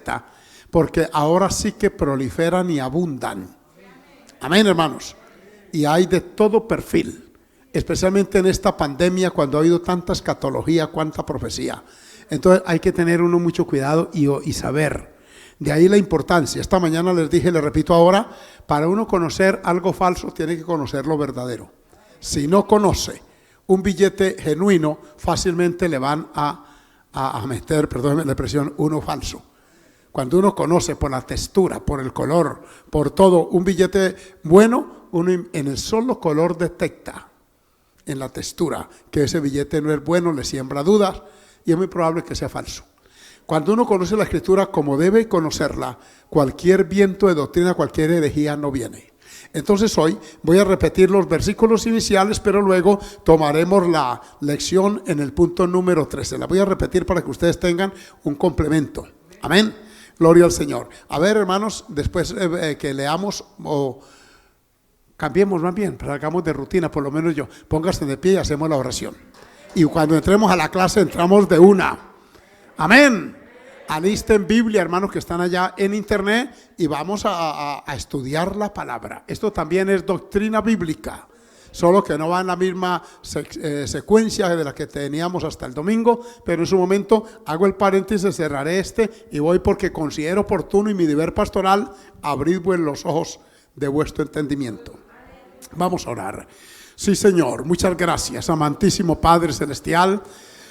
secta, porque ahora sí que proliferan y abundan. Amén, hermanos. Y hay de todo perfil, especialmente en esta pandemia, cuando ha habido tanta escatología, cuánta profecía. Entonces hay que tener uno mucho cuidado y saber. De ahí la importancia. Esta mañana les dije, les repito ahora, para uno conocer algo falso tiene que conocer lo verdadero. Si no conoce un billete genuino, fácilmente le van a meter, perdónenme la expresión, uno falso. Cuando uno conoce por la textura, por el color, por todo, un billete bueno, uno en el solo color detecta, en la textura, que ese billete no es bueno, le siembra dudas y es muy probable que sea falso. Cuando uno conoce la Escritura como debe conocerla, cualquier viento de doctrina, cualquier herejía no viene. Entonces hoy voy a repetir los versículos iniciales, pero luego tomaremos la lección en el punto número 13. La voy a repetir para que ustedes tengan un complemento. Amén. Gloria al Señor. A ver, hermanos, después que leamos o cambiemos más bien, pero hagamos de rutina, por lo menos yo. Póngase de pie y hacemos la oración. Y cuando entremos a la clase, entramos de una. Amén. Alisten Biblia, hermanos que están allá en internet, y vamos a estudiar la palabra. Esto también es doctrina bíblica, solo que no va en la misma secuencia de la que teníamos hasta el domingo, pero en su momento hago el paréntesis, cerraré y voy porque considero oportuno y mi deber pastoral abrir los ojos de vuestro entendimiento. Vamos a orar. Sí, Señor, muchas gracias, amantísimo Padre Celestial,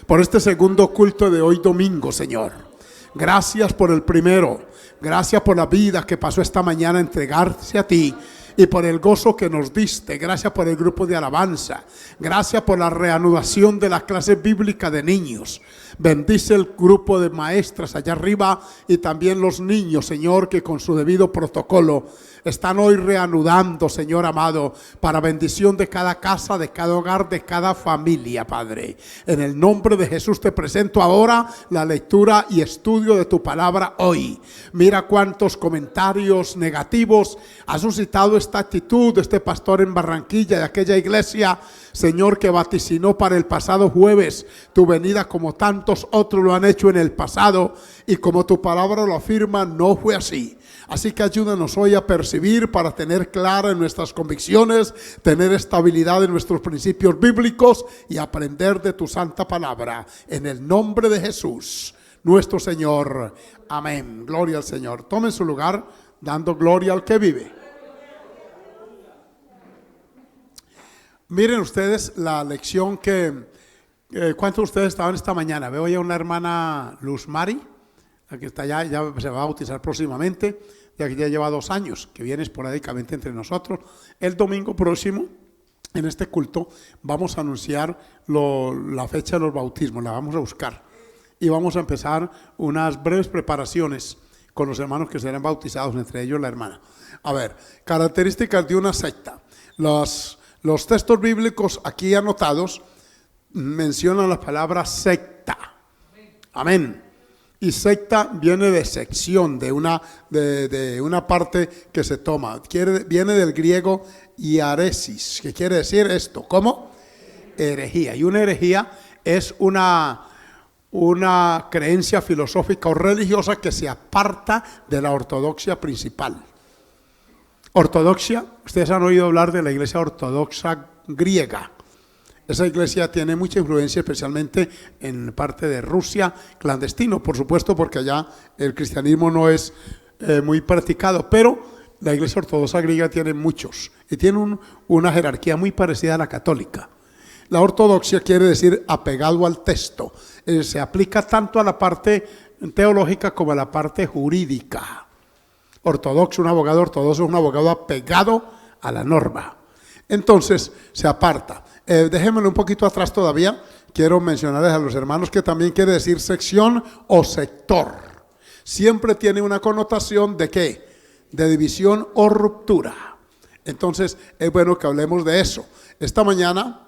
por este segundo culto de hoy domingo, Señor. Gracias por el primero, gracias por la vida que pasó esta mañana entregarse a ti y por el gozo que nos diste. Gracias por el grupo de alabanza, gracias por la reanudación de la clase bíblica de niños. Bendice el grupo de maestras allá arriba y también los niños, Señor, que con su debido protocolo están hoy reanudando, Señor amado, para bendición de cada casa, de cada hogar, de cada familia, Padre. En el nombre de Jesús te presento ahora la lectura y estudio de tu palabra hoy. Mira cuántos comentarios negativos ha suscitado esta actitud de este pastor en Barranquilla, de aquella iglesia, Señor, que vaticinó para el pasado jueves tu venida como tantos otros lo han hecho en el pasado, y como tu palabra lo afirma, no fue así. Así que ayúdanos hoy a percibir para tener clara en nuestras convicciones, tener estabilidad en nuestros principios bíblicos y aprender de tu santa palabra. En el nombre de Jesús, nuestro Señor. Amén. Gloria al Señor. Tomen su lugar dando gloria al que vive. Miren ustedes la lección ¿cuántos de ustedes estaban esta mañana? Veo ya una hermana Luz Mari, la que está allá, ya se va a bautizar próximamente, ya que ya lleva 2 años, que viene esporádicamente entre nosotros. El domingo próximo, en este culto, vamos a anunciar la fecha de los bautismos, la vamos a buscar. Y vamos a empezar unas breves preparaciones con los hermanos que serán bautizados, entre ellos la hermana. A ver, características de una secta. Los textos bíblicos aquí anotados mencionan la palabra secta. Amén. Y secta viene de sección, de una parte que se toma. Viene del griego iaresis, que quiere decir esto. ¿Cómo? Herejía. Y una herejía es una creencia filosófica o religiosa que se aparta de la ortodoxia principal. Ortodoxia, ustedes han oído hablar de la iglesia ortodoxa griega. Esa iglesia tiene mucha influencia, especialmente en parte de Rusia, clandestino, por supuesto, porque allá el cristianismo no es muy practicado, pero la iglesia ortodoxa griega tiene muchos y tiene una jerarquía muy parecida a la católica. La ortodoxia quiere decir apegado al texto, se aplica tanto a la parte teológica como a la parte jurídica. Ortodoxo, un abogado ortodoxo es un abogado apegado a la norma. Entonces se aparta. Déjenmelo un poquito atrás todavía. Quiero mencionarles a los hermanos que también quiere decir sección o sector. Siempre tiene una connotación de ¿qué? De división o ruptura. Entonces es bueno que hablemos de eso. Esta mañana,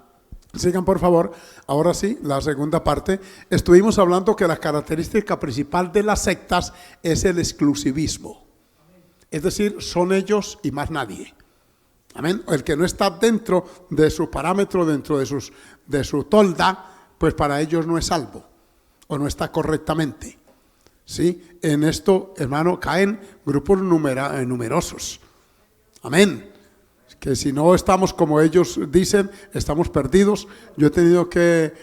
sigan por favor, ahora sí, la segunda parte. Estuvimos hablando que la característica principal de las sectas es el exclusivismo. Es decir, son ellos y más nadie. Amén. El que no está dentro de su parámetro, dentro de su tolda, pues para ellos no es salvo o no está correctamente. ¿sí? En esto, hermano, caen grupos numerosos. Amén. Que si no estamos como ellos dicen, estamos perdidos. Yo he tenido que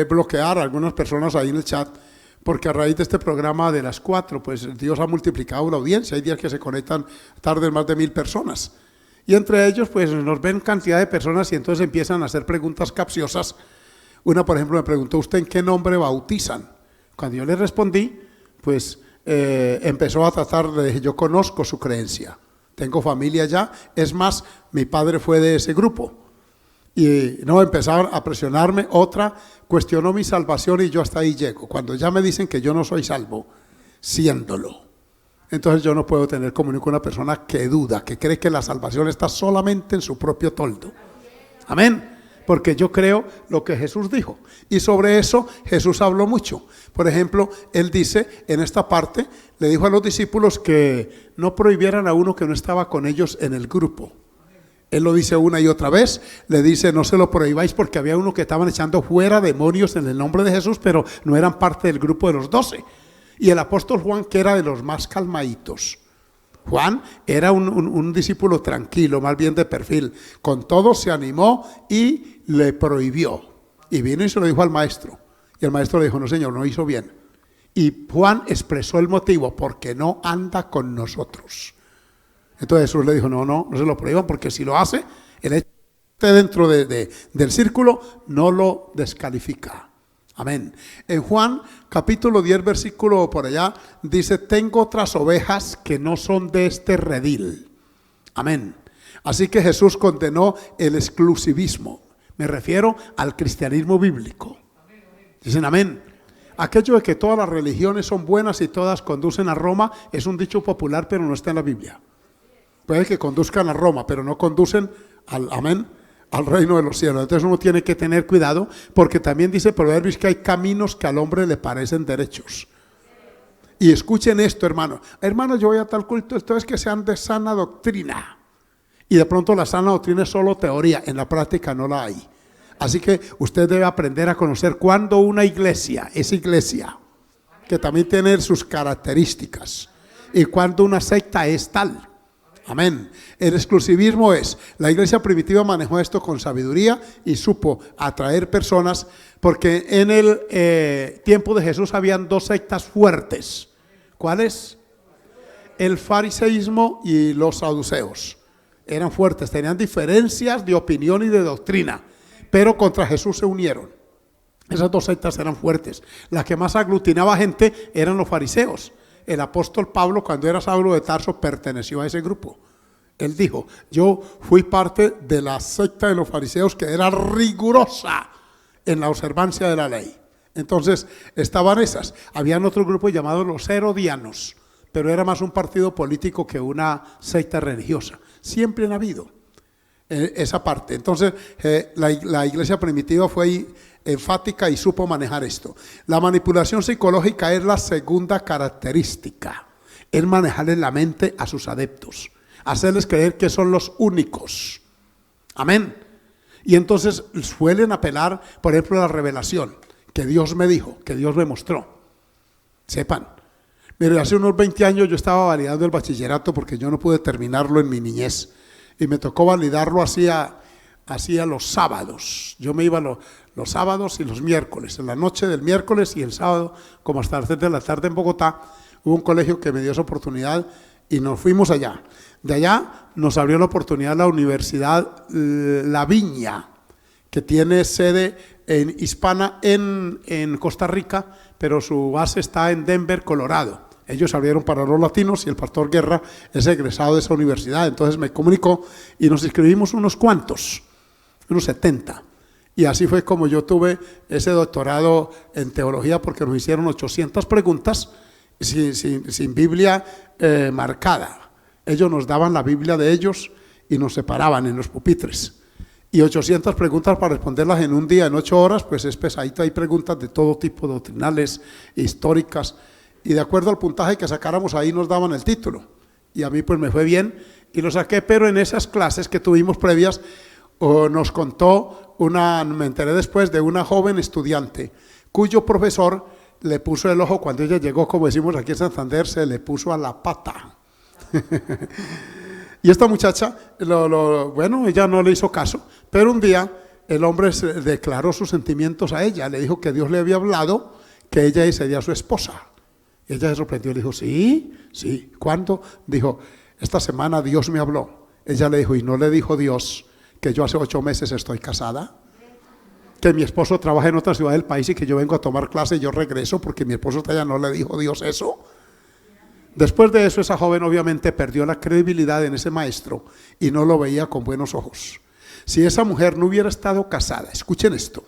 bloquear a algunas personas ahí en el chat, porque a raíz de este programa de las 4, pues Dios ha multiplicado la audiencia. Hay días que se conectan tarde más de 1000 personas. Y entre ellos, pues nos ven cantidad de personas y entonces empiezan a hacer preguntas capciosas. Una, por ejemplo, me preguntó: ¿usted en qué nombre bautizan? Cuando yo le respondí, pues empezó a tratar de: yo conozco su creencia, tengo familia allá, es más, mi padre fue de ese grupo. Y no, empezaron a presionarme. Otra cuestionó mi salvación y yo hasta ahí llego. Cuando ya me dicen que yo no soy salvo, siéndolo, entonces yo no puedo tener comunión con una persona que duda, que cree que la salvación está solamente en su propio toldo. Amén. Porque yo creo lo que Jesús dijo. Y sobre eso Jesús habló mucho. Por ejemplo, Él dice en esta parte, le dijo a los discípulos que no prohibieran a uno que no estaba con ellos en el grupo. Él lo dice una y otra vez, le dice: no se lo prohibáis, porque había uno que estaban echando fuera demonios en el nombre de Jesús, pero no eran parte del grupo de los 12. Y el apóstol Juan, que era de los más calmaditos. Juan era un discípulo tranquilo, más bien de perfil. Con todo se animó y le prohibió. Y vino y se lo dijo al maestro. Y el maestro le dijo: no, señor, no hizo bien. Y Juan expresó el motivo: porque no anda con nosotros. Entonces Jesús le dijo: no se lo prohíban, porque si lo hace, el hecho de dentro del círculo no lo descalifica. Amén. En Juan capítulo 10 versículo por allá dice: tengo otras ovejas que no son de este redil. Amén. Así que Jesús condenó el exclusivismo. Me refiero al cristianismo bíblico. Dicen amén. Aquello de que todas las religiones son buenas y todas conducen a Roma es un dicho popular, pero no está en la Biblia. Puede que conduzcan a Roma, pero no conducen al reino de los cielos. Entonces uno tiene que tener cuidado, porque también dice Proverbios que hay caminos que al hombre le parecen derechos. Y escuchen esto, hermano. Hermano, yo voy a tal culto, esto es que sean de sana doctrina. Y de pronto la sana doctrina es solo teoría, en la práctica no la hay. Así que usted debe aprender a conocer cuándo una iglesia es iglesia, que también tiene sus características, y cuándo una secta es tal. Amén. El exclusivismo es: la iglesia primitiva manejó esto con sabiduría y supo atraer personas, porque en el tiempo de Jesús habían 2 sectas fuertes. ¿Cuáles? El fariseísmo y los saduceos. Eran fuertes, tenían diferencias de opinión y de doctrina, pero contra Jesús se unieron. Esas 2 sectas eran fuertes. La que más aglutinaba gente eran los fariseos. El apóstol Pablo, cuando era Saulo de Tarso, perteneció a ese grupo. Él dijo: yo fui parte de la secta de los fariseos, que era rigurosa en la observancia de la ley. Entonces estaban esas. Habían otro grupo llamado los herodianos, pero era más un partido político que una secta religiosa. Siempre han habido esa parte. Entonces la iglesia primitiva fue enfática y supo manejar esto. La manipulación psicológica es la segunda característica. Es manejarle la mente a sus adeptos, hacerles creer que son los únicos. Amén. Y entonces suelen apelar, por ejemplo, a la revelación, que Dios me dijo, que Dios me mostró. Sepan, mire, hace unos 20 años yo estaba validando el bachillerato, porque yo no pude terminarlo en mi niñez, y me tocó validarlo hacía los sábados. Yo me iba los sábados y los miércoles, en la noche del miércoles y el sábado, como hasta las 3 de la tarde en Bogotá. Hubo un colegio que me dio esa oportunidad y nos fuimos allá. De allá nos abrió la oportunidad la Universidad La Viña, que tiene sede hispana en Costa Rica, pero su base está en Denver, Colorado. Ellos abrieron para los latinos y el pastor Guerra es egresado de esa universidad. Entonces me comunicó y nos inscribimos unos cuantos, unos 70. Y así fue como yo tuve ese doctorado en teología, porque nos hicieron 800 preguntas sin Biblia marcada. Ellos nos daban la Biblia de ellos y nos separaban en los pupitres. Y 800 preguntas para responderlas en un día, en 8 horas, pues es pesadito. Hay preguntas de todo tipo, doctrinales, históricas. Y de acuerdo al puntaje que sacáramos ahí nos daban el título. Y a mí pues me fue bien y lo saqué, pero en esas clases que tuvimos previas nos contó me enteré después de una joven estudiante cuyo profesor le puso el ojo, cuando ella llegó, como decimos aquí en Santander, se le puso a la pata. Y esta muchacha, bueno, ella no le hizo caso, pero un día el hombre declaró sus sentimientos a ella, le dijo que Dios le había hablado, que ella sería su esposa. Y ella se sorprendió y le dijo, sí, ¿cuándo? Dijo, esta semana Dios me habló. Ella le dijo, ¿y no le dijo Dios que yo hace 8 meses estoy casada? Que mi esposo trabaja en otra ciudad del país y que yo vengo a tomar clase y yo regreso porque mi esposo todavía no le dijo Dios eso. Después de eso, esa joven obviamente perdió la credibilidad en ese maestro y no lo veía con buenos ojos. Si esa mujer no hubiera estado casada, escuchen esto,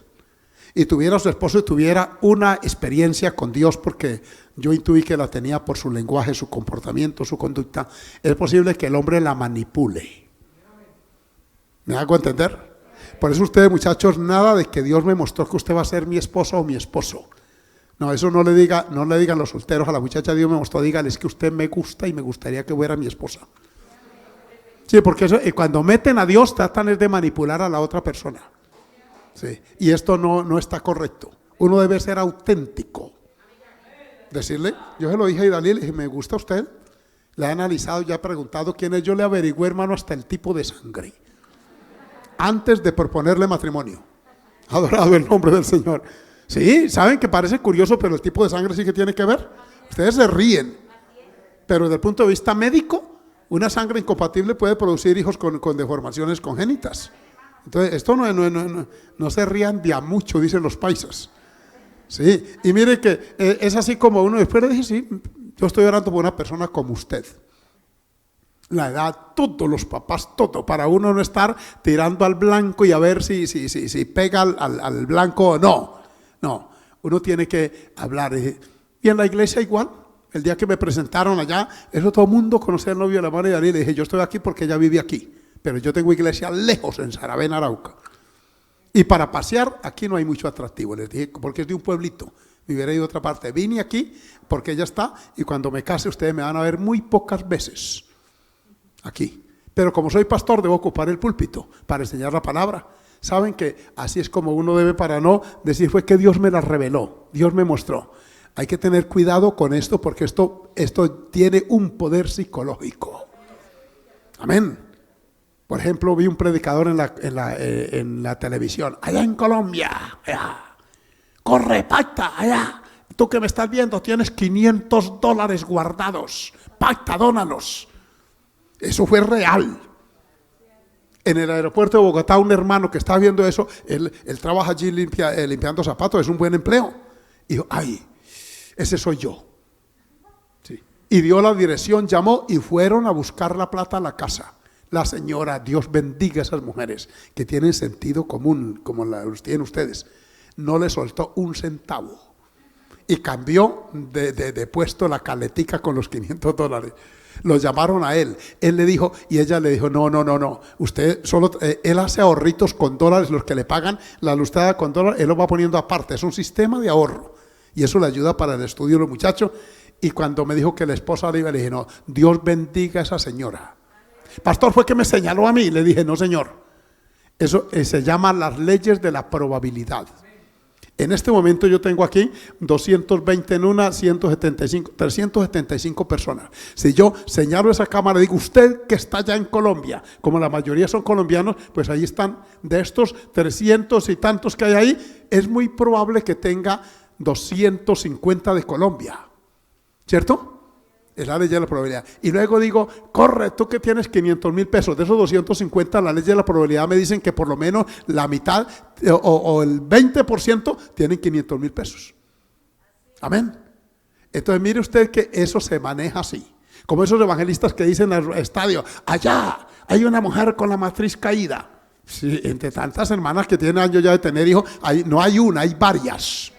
y tuviera a su esposo y tuviera una experiencia con Dios, porque yo intuí que la tenía por su lenguaje, su comportamiento, su conducta, es posible que el hombre la manipule. ¿Me hago entender? Por eso ustedes, muchachos, nada de que Dios me mostró que usted va a ser mi esposa o mi esposo. No, eso no le digan los solteros a la muchacha, Dios me mostró, dígale, es que usted me gusta y me gustaría que fuera mi esposa. Sí, porque eso, cuando meten a Dios tratan de manipular a la otra persona. Sí, y esto no está correcto. Uno debe ser auténtico. Decirle, yo se lo dije a Idalí, le dije, ¿me gusta usted? Le he analizado, ya he preguntado quién es, yo le averigüé, hermano, hasta el tipo de sangre, antes de proponerle matrimonio. Adorado el nombre del Señor. Sí, saben que parece curioso, pero el tipo de sangre sí que tiene que ver. Ustedes se ríen, pero desde el punto de vista médico, una sangre incompatible puede producir hijos con deformaciones congénitas. Entonces, esto no se rían de a mucho, dicen los paisas. Sí, y mire que es así como uno después le dije, sí, yo estoy orando por una persona como usted. La edad, todos los papás, todo, para uno no estar tirando al blanco y a ver si pega al blanco o no. No, uno tiene que hablar. Y en la iglesia igual, el día que me presentaron allá, eso todo el mundo conocía al novio de la hermana Idalí. Le dije, yo estoy aquí porque ella vive aquí, pero yo tengo iglesia lejos en Saravena, Arauca. Y para pasear, aquí no hay mucho atractivo. Les dije, porque es de un pueblito, me hubiera ido a otra parte. Vine aquí porque ella está y cuando me case ustedes me van a ver muy pocas veces aquí. Pero como soy pastor, debo ocupar el púlpito para enseñar la palabra. Saben que así es como uno debe, para no decir fue que Dios me la reveló, Dios me mostró. Hay que tener cuidado con esto porque esto tiene un poder psicológico. Amén. Por ejemplo, vi un predicador en la televisión, allá en Colombia, allá. Corre, pacta, allá. Tú que me estás viendo, tienes $500 guardados, pacta, dónalos. Eso fue real. En el aeropuerto de Bogotá, un hermano que estaba viendo eso, él trabaja allí limpiando zapatos, es un buen empleo. Y dijo, ay, ese soy yo. Sí. Y dio la dirección, llamó y fueron a buscar la plata a la casa. La señora, Dios bendiga a esas mujeres que tienen sentido común, como los tienen ustedes, no le soltó un centavo. Y cambió de puesto la caletica con los $500. Lo llamaron a él le dijo, y ella le dijo, no, usted solo, él hace ahorritos con dólares, los que le pagan la lustrada con dólares, él lo va poniendo aparte, es un sistema de ahorro, y eso le ayuda para el estudio de los muchachos. Y cuando me dijo que la esposa le iba, le dije, no, Dios bendiga a esa señora. Pastor, fue que me señaló a mí, le dije, no señor, eso se llama las leyes de la probabilidad. En este momento yo tengo aquí 220 en una, 375 personas. Si yo señalo esa cámara y digo, usted que está allá en Colombia, como la mayoría son colombianos, pues ahí están, de estos 300 y tantos que hay ahí, es muy probable que tenga 250 de Colombia, ¿cierto? Es la ley de la probabilidad. Y luego digo, corre, tú que tienes 500,000 pesos, de esos 250, la ley de la probabilidad me dicen que por lo menos la mitad o el 20% tienen 500,000 pesos. Amén. Entonces mire usted que eso se maneja así. Como esos evangelistas que dicen al estadio, allá hay una mujer con la matriz caída. Sí, entre tantas hermanas que tienen años ya de tener hijos, no hay una, hay varias.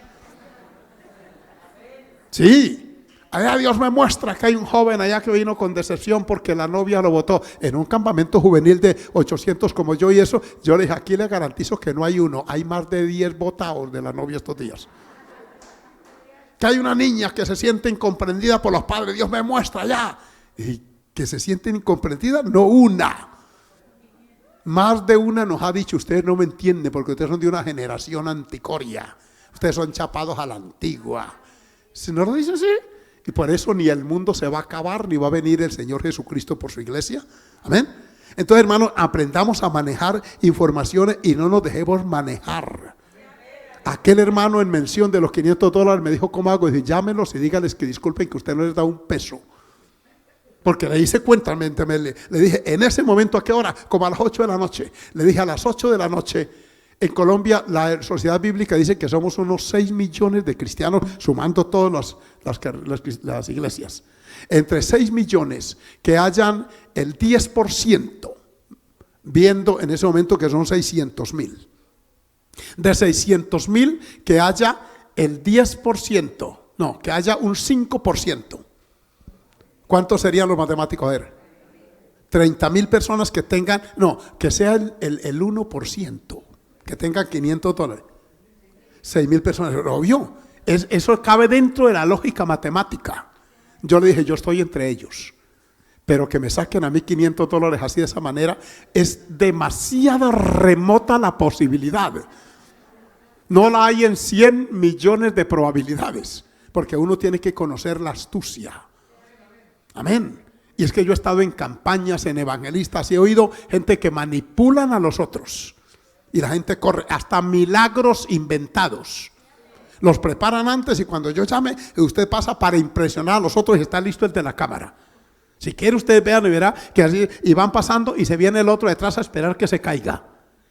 Sí. Allá Dios me muestra que hay un joven allá que vino con decepción porque la novia lo botó en un campamento juvenil de 800 como yo, y eso, yo le dije, aquí le garantizo que no hay uno, hay más de 10 botados de la novia estos días. Que hay una niña que se siente incomprendida por los padres, Dios me muestra allá, y que se sienten incomprendidas, no una. Más de una nos ha dicho, ustedes no me entienden porque ustedes son de una generación anticoria, ustedes son chapados a la antigua. Si no lo dice así, y por eso ni el mundo se va a acabar, ni va a venir el Señor Jesucristo por su iglesia. Amén. Entonces, hermanos, aprendamos a manejar informaciones y no nos dejemos manejar. Aquel hermano en mención de los $500 me dijo, ¿cómo hago? Dice, llámenlos y díganles que disculpen que usted no les da un peso. Porque le hice cuenta, le dije, en ese momento, ¿a qué hora? Como a las 8 de la noche. Le dije, a las 8 de la noche, en Colombia, la Sociedad Bíblica dice que somos unos 6 millones de cristianos, sumando todas las iglesias. Entre 6 millones que hayan el 10%, viendo en ese momento que son 600,000. De 600,000 que haya el 10%, no, que haya un 5%. ¿Cuántos serían los matemáticos? A ver, 30,000 personas que tengan, no, que sea el 1%, que tengan $500. 6,000 personas, obvio, eso cabe dentro de la lógica matemática. Yo le dije, yo estoy entre ellos, pero que me saquen a mí $500 así de esa manera, es demasiado remota la posibilidad. No la hay en 100 millones de probabilidades, porque uno tiene que conocer la astucia. Amén. Y es que yo he estado en campañas, en evangelistas, y he oído gente que manipulan a los otros. Y la gente corre, hasta milagros inventados. Los preparan antes y cuando yo llame, usted pasa para impresionar a los otros y está listo el de la cámara. Si quiere usted vean y verá que así, y van pasando y se viene el otro detrás a esperar que se caiga.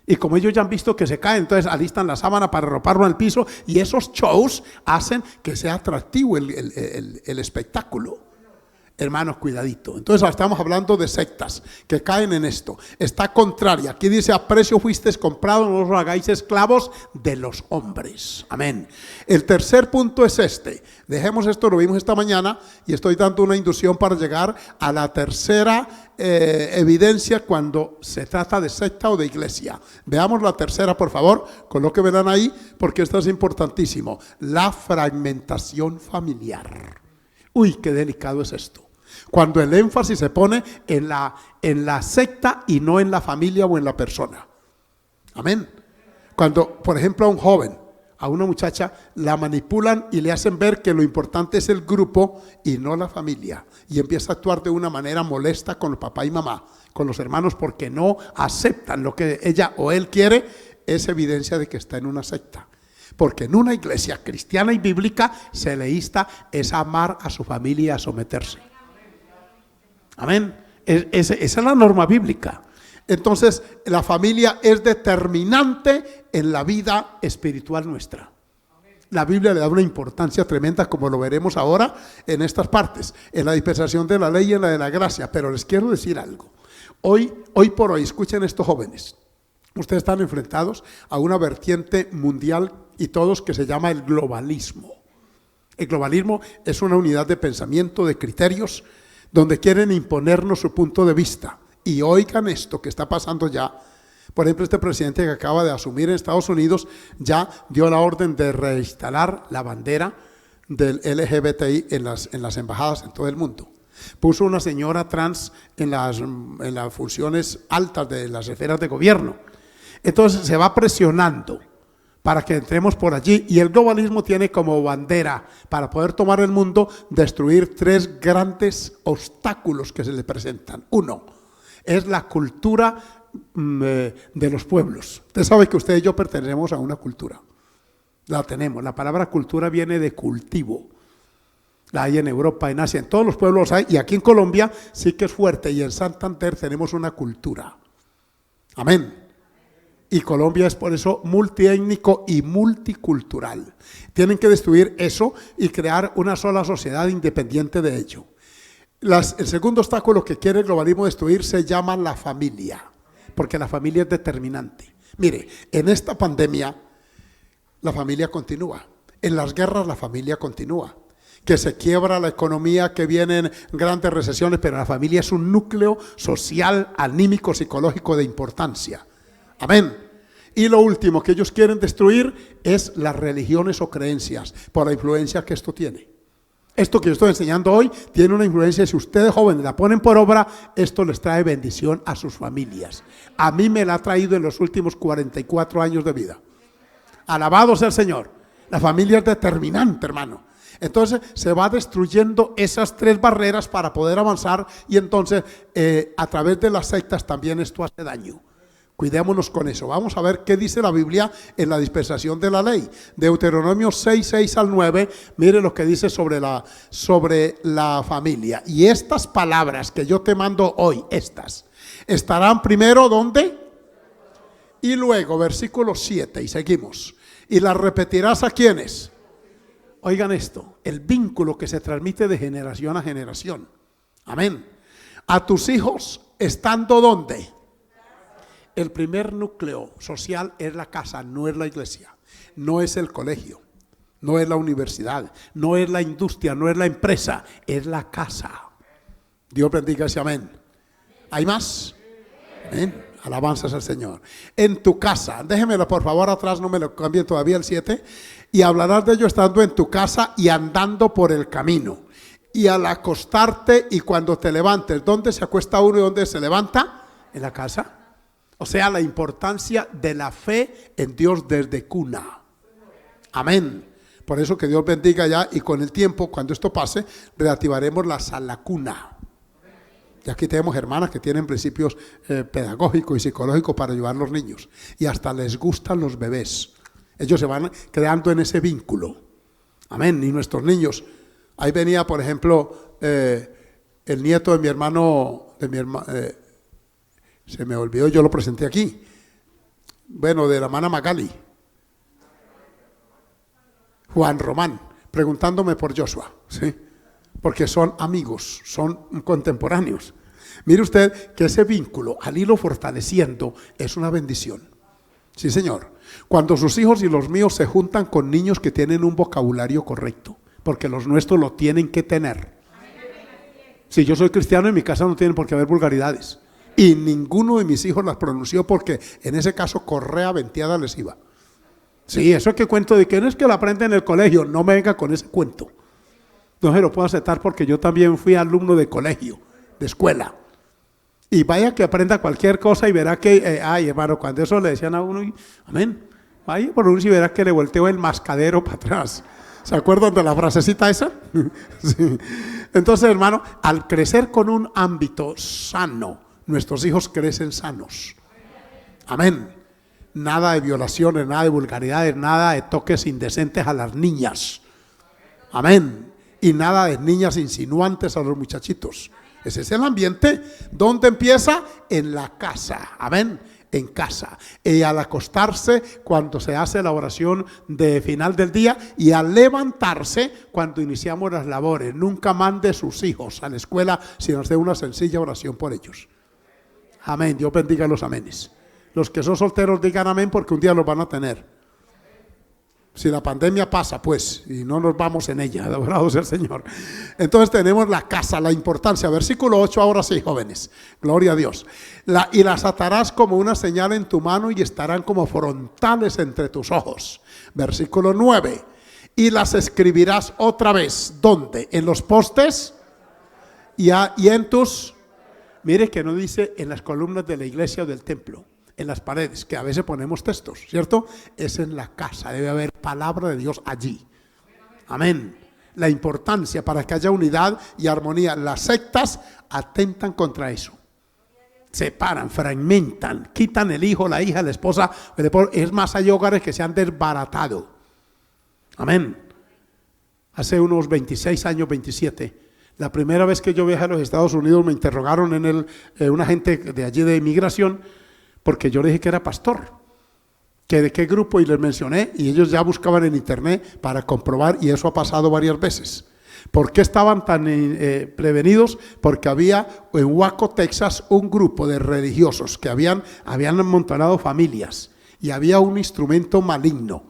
Y como ellos ya han visto que se cae, entonces alistan la sábana para arroparlo al piso. Y esos shows hacen que sea atractivo el espectáculo. Hermanos, cuidadito. Entonces estamos hablando de sectas que caen en esto. Está contraria. Aquí dice, a precio fuisteis comprados, no os hagáis esclavos de los hombres. Amén. El tercer punto es este. Dejemos esto, lo vimos esta mañana y estoy dando una inducción para llegar a la tercera evidencia cuando se trata de secta o de iglesia. Veamos la tercera, por favor, con lo que verán ahí, porque esto es importantísimo. La fragmentación familiar. Uy, qué delicado es esto. Cuando el énfasis se pone en la secta y no en la familia o en la persona. Amén. Cuando, por ejemplo, a un joven, a una muchacha, la manipulan y le hacen ver que lo importante es el grupo y no la familia. Y empieza a actuar de una manera molesta con el papá y mamá, con los hermanos, porque no aceptan lo que ella o él quiere, es evidencia de que está en una secta. Porque en una iglesia cristiana y bíblica se le insta es amar a su familia y a someterse. Amén. Esa es la norma bíblica. Entonces, la familia es determinante en la vida espiritual nuestra. La Biblia le da una importancia tremenda, como lo veremos ahora en estas partes, en la dispensación de la ley y en la de la gracia. Pero les quiero decir algo. Hoy por hoy, escuchen estos jóvenes. Ustedes están enfrentados a una vertiente mundial y todos que se llama el globalismo. El globalismo es una unidad de pensamiento, de criterios, donde quieren imponernos su punto de vista. Y oigan esto que está pasando ya. Por ejemplo, este presidente que acaba de asumir en Estados Unidos ya dio la orden de reinstalar la bandera del LGBTI en las embajadas en todo el mundo. Puso una señora trans en las funciones altas de las esferas de gobierno. Entonces se va presionando para que entremos por allí, y el globalismo tiene como bandera para poder tomar el mundo, destruir 3 grandes obstáculos que se le presentan. Uno es la cultura de los pueblos. Usted sabe que usted y yo pertenecemos a una cultura, la tenemos. La palabra cultura viene de cultivo. La hay en Europa, en Asia, en todos los pueblos hay, y aquí en Colombia sí que es fuerte, y en Santander tenemos una cultura. Amén. Y Colombia es por eso multiétnico y multicultural. Tienen que destruir eso y crear una sola sociedad independiente de ello. El segundo obstáculo que quiere el globalismo destruir se llama la familia, porque la familia es determinante. Mire, en esta pandemia la familia continúa. En las guerras la familia continúa. Que se quiebra la economía, que vienen grandes recesiones, pero la familia es un núcleo social, anímico, psicológico de importancia. Amén. Y lo último que ellos quieren destruir es las religiones o creencias, por la influencia que esto tiene. Esto que yo estoy enseñando hoy tiene una influencia. Si ustedes jóvenes la ponen por obra, esto les trae bendición a sus familias. A mí me la ha traído en los últimos 44 años de vida. Alabado sea el Señor. La familia es determinante, hermano. Entonces se va destruyendo esas tres barreras para poder avanzar y entonces a través de las sectas también esto hace daño. Cuidémonos con eso. Vamos a ver qué dice la Biblia en la dispensación de la ley. Deuteronomio 6 al 9, mire lo que dice sobre la familia. Y estas palabras que yo te mando hoy, estas, estarán primero ¿dónde? Y luego, versículo 7, y seguimos. Y las repetirás ¿a quiénes? Oigan esto, el vínculo que se transmite de generación a generación. Amén. A tus hijos estando ¿dónde? El primer núcleo social es la casa, no es la iglesia, no es el colegio, no es la universidad, no es la industria, no es la empresa, es la casa. Dios bendiga ese amén. ¿Hay más? Amén. Alabanzas al Señor. En tu casa, déjemelo por favor atrás, no me lo cambien todavía el 7. Y hablarás de ello estando en tu casa y andando por el camino. Y al acostarte y cuando te levantes, ¿dónde se acuesta uno y dónde se levanta? En la casa. O sea, la importancia de la fe en Dios desde cuna. Amén. Por eso que Dios bendiga ya y con el tiempo, cuando esto pase, reactivaremos la sala cuna. Y aquí tenemos hermanas que tienen principios pedagógicos y psicológicos para ayudar a los niños. Y hasta les gustan los bebés. Ellos se van creando en ese vínculo. Amén. Y nuestros niños. Ahí venía, por ejemplo, el nieto de mi hermano, se me olvidó, yo lo presenté aquí. Bueno, de la hermana Magali. Juan Román, preguntándome por Joshua, ¿sí? Porque son amigos, son contemporáneos. Mire usted que ese vínculo, al irlo fortaleciendo, es una bendición. Sí, señor. Cuando sus hijos y los míos se juntan con niños que tienen un vocabulario correcto, porque los nuestros lo tienen que tener. Si yo soy cristiano, en mi casa no tienen por qué haber vulgaridades. Y ninguno de mis hijos las pronunció porque en ese caso correa venteada les iba. Sí, eso es que cuento de que no es que lo aprende en el colegio, no me venga con ese cuento. No se lo puedo aceptar porque yo también fui alumno de colegio, de escuela. Y vaya que aprenda cualquier cosa y verá que, ay hermano, cuando eso le decían a uno, amén, vaya por uno y verá que le volteó el mascadero para atrás. ¿Se acuerdan de la frasecita esa? Sí. Entonces, hermano, al crecer con un ámbito sano, nuestros hijos crecen sanos. Amén. Nada de violaciones, nada de vulgaridades, nada de toques indecentes a las niñas. Amén. Y nada de niñas insinuantes a los muchachitos. Ese es el ambiente. ¿Dónde empieza? En la casa. Amén. En casa. Y al acostarse cuando se hace la oración de final del día y al levantarse cuando iniciamos las labores. Nunca mande sus hijos a la escuela sin hacer una sencilla oración por ellos. Amén. Dios bendiga los amenes. Los que son solteros digan amén porque un día los van a tener. Si la pandemia pasa, pues, y no nos vamos en ella, adorado sea el Señor. Entonces tenemos la casa, la importancia. Versículo 8, ahora sí, jóvenes. Gloria a Dios. Y las atarás como una señal en tu mano y estarán como frontales entre tus ojos. Versículo 9. Y las escribirás otra vez. ¿Dónde? En los postes y en tus... Mire que no dice en las columnas de la iglesia o del templo. En las paredes, que a veces ponemos textos, ¿cierto? Es en la casa, debe haber palabra de Dios allí. Amén. La importancia para que haya unidad y armonía. Las sectas atentan contra eso. Separan, fragmentan, quitan el hijo, la hija, la esposa. Es más, hay hogares que se han desbaratado. Amén. Hace unos 26 años, 27, la primera vez que yo viajé a los Estados Unidos me interrogaron en un agente de allí de inmigración, porque yo le dije que era pastor, que de qué grupo, y les mencioné, y ellos ya buscaban en internet para comprobar, y eso ha pasado varias veces. ¿Por qué estaban tan prevenidos? Porque había en Waco, Texas, un grupo de religiosos que habían amontonado familias, y había un instrumento maligno.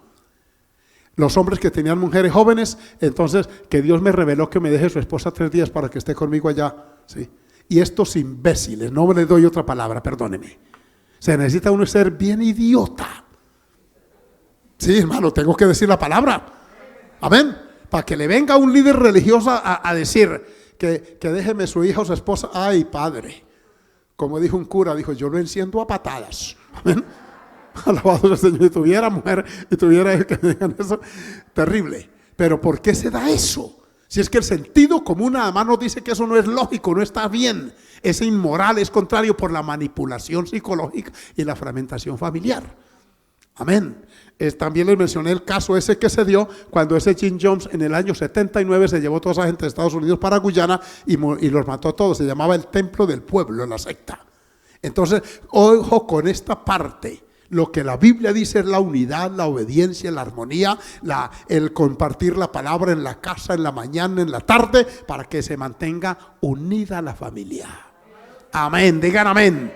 Los hombres que tenían mujeres jóvenes, entonces que Dios me reveló que me deje su esposa 3 días para que esté conmigo allá. ¿Sí? Y estos imbéciles, no le doy otra palabra, perdóneme. Se necesita uno ser bien idiota. Sí, hermano, tengo que decir la palabra. Amén. Para que le venga un líder religioso a decir que déjeme su hija o su esposa. Ay, padre. Como dijo un cura, dijo, yo lo enciendo a patadas. Amén. Alabado sea el Señor. Y tuviera mujer y tuviera que me digan eso. Terrible. Pero ¿por qué se da eso? Si es que el sentido común nada más nos dice que eso no es lógico, no está bien, es inmoral, es contrario por la manipulación psicológica y la fragmentación familiar. Amén. También les mencioné el caso ese que se dio cuando ese Jim Jones en el año 79 se llevó toda esa gente de Estados Unidos para Guyana y los mató a todos. Se llamaba el Templo del Pueblo, la secta. Entonces, ojo con esta parte. Lo que la Biblia dice es la unidad, la obediencia, la armonía, el compartir la palabra en la casa, en la mañana, en la tarde, para que se mantenga unida la familia. Amén, digan amén.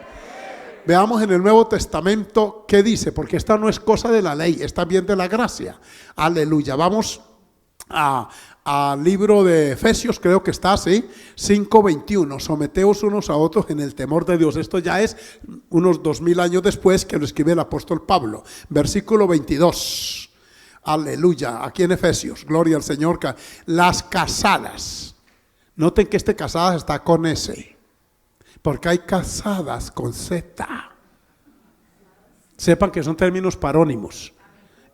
Veamos en el Nuevo Testamento qué dice, porque esta no es cosa de la ley, es también de la gracia. Aleluya. Vamos al libro de Efesios, creo que está así, 5:21. Someteos unos a otros en el temor de Dios. Esto ya es unos 2000 años después que lo escribe el apóstol Pablo. Versículo 22. Aleluya. Aquí en Efesios, gloria al Señor. Las casadas. Noten que casadas está con S, porque hay casadas con Z. Sepan que son términos parónimos.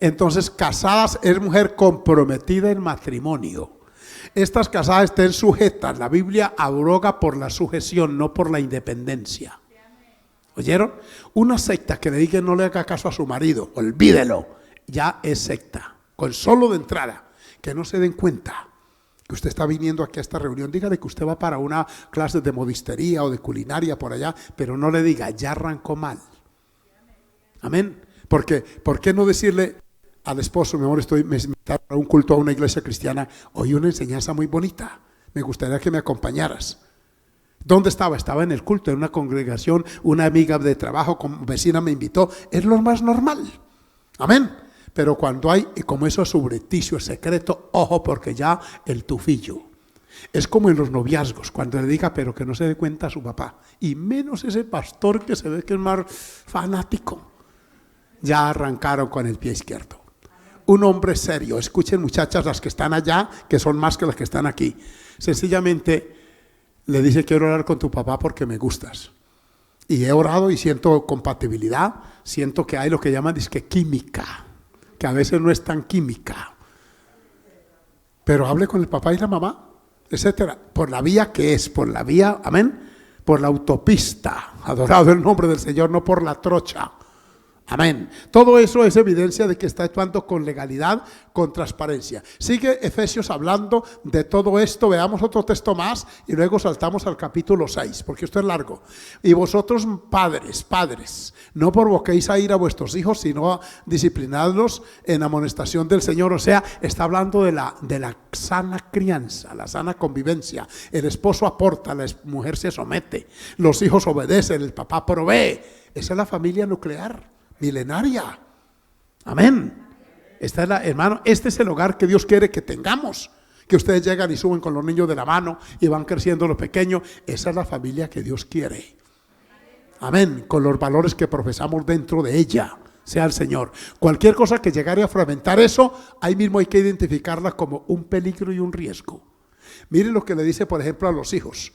Entonces, casadas es mujer comprometida en matrimonio. Estas casadas estén sujetas. La Biblia abroga por la sujeción, no por la independencia. ¿Oyeron? Una secta que le diga no le haga caso a su marido, olvídelo, ya es secta. Con solo de entrada, que no se den cuenta que usted está viniendo aquí a esta reunión. Dígale que usted va para una clase de modistería o de culinaria por allá, pero no le diga, ya arrancó mal. Amén. Porque, ¿por qué no decirle al esposo, mi amor, me invitaron a un culto a una iglesia cristiana, oí una enseñanza muy bonita, me gustaría que me acompañaras? ¿Dónde estaba? Estaba en el culto, en una congregación, una amiga de trabajo, vecina me invitó, es lo más normal. Amén. Pero cuando hay, y como eso es subrepticio, es secreto, ojo, porque ya el tufillo. Es como en los noviazgos, cuando le diga, pero que no se dé cuenta a su papá, y menos ese pastor que se ve que es más fanático. Ya arrancaron con el pie izquierdo. Un hombre serio, escuchen muchachas, las que están allá, que son más que las que están aquí, sencillamente le dice, quiero orar con tu papá porque me gustas. Y he orado y siento compatibilidad, siento que hay lo que llaman disque química, que a veces no es tan química. Pero hable con el papá y la mamá, etcétera, por la vía que es, por la vía, amén, por la autopista, adorado el nombre del Señor, no por la trocha. Amén. Todo eso es evidencia de que está actuando con legalidad, con transparencia. Sigue Efesios hablando de todo esto. Veamos otro texto más y luego saltamos al capítulo 6, porque esto es largo. Y vosotros padres, no provoquéis a ira a vuestros hijos, sino disciplinadlos en amonestación del Señor. O sea, está hablando de la sana crianza, la sana convivencia. El esposo aporta, la mujer se somete, los hijos obedecen, el papá provee. Esa es la familia nuclear milenaria. Amén. Esta es hermano, este es el hogar que Dios quiere que tengamos. Que ustedes llegan y suben con los niños de la mano y van creciendo los pequeños. Esa es la familia que Dios quiere. Amén. Con los valores que profesamos dentro de ella. Sea el Señor. Cualquier cosa que llegara a fragmentar eso, ahí mismo hay que identificarla como un peligro y un riesgo. Miren lo que le dice, por ejemplo, a los hijos.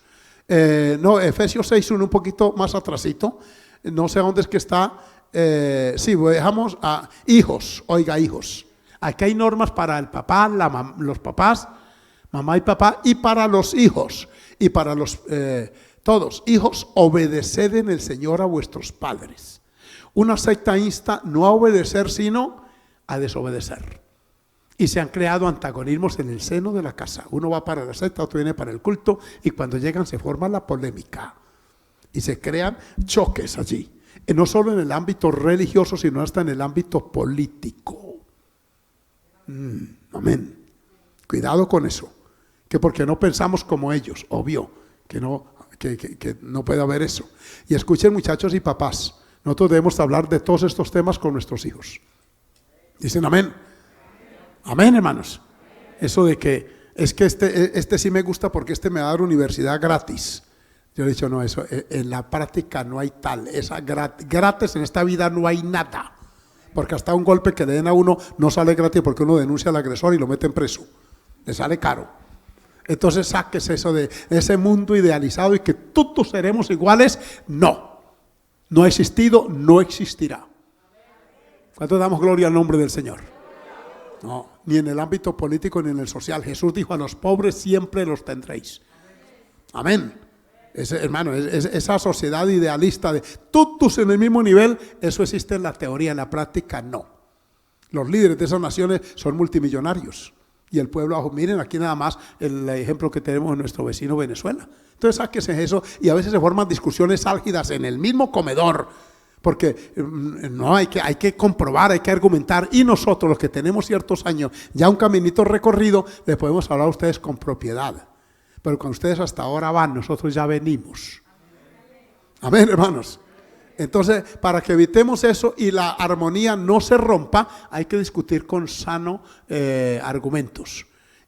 Efesios 6:1, un poquito más atrasito. No sé dónde es que está. Sí, dejamos a hijos. Oiga, hijos. Aquí hay normas para el papá, los papás, mamá y papá, y para los hijos. Y para los todos. Hijos, obedeced en el Señor a vuestros padres. Una secta insta no a obedecer, sino a desobedecer. Y se han creado antagonismos en el seno de la casa. Uno va para la secta, otro viene para el culto, y cuando llegan se forma la polémica. Y se crean choques allí. No solo en el ámbito religioso, sino hasta en el ámbito político. Amén. Cuidado con eso. Que porque no pensamos como ellos, obvio, que no puede haber eso. Y escuchen, muchachos y papás, nosotros debemos hablar de todos estos temas con nuestros hijos. Dicen amén. Amén, hermanos. Eso de que es que este sí me gusta porque este me va a dar universidad gratis. Yo he dicho, no, eso en la práctica no hay tal. Esa gratis en esta vida no hay nada. Porque hasta un golpe que le den a uno no sale gratis porque uno denuncia al agresor y lo meten preso. Le sale caro. Entonces sáquese eso de ese mundo idealizado y que todos seremos iguales. No ha existido, no existirá. ¿Cuánto damos gloria al nombre del Señor? No, ni en el ámbito político ni en el social. Jesús dijo: a los pobres siempre los tendréis. Amén. Hermano, esa sociedad idealista de todos en el mismo nivel, eso existe en la teoría, en la práctica no. Los líderes de esas naciones son multimillonarios y el pueblo abajo. Miren aquí nada más el ejemplo que tenemos en nuestro vecino Venezuela. Entonces sáquese eso, y a veces se forman discusiones álgidas en el mismo comedor, porque no hay que comprobar, hay que argumentar, y nosotros los que tenemos ciertos años, ya un caminito recorrido, les podemos hablar a ustedes con propiedad. Pero cuando ustedes hasta ahora van, nosotros ya venimos. Amén, hermanos. Entonces, para que evitemos eso y la armonía no se rompa, hay que discutir con sano argumentos.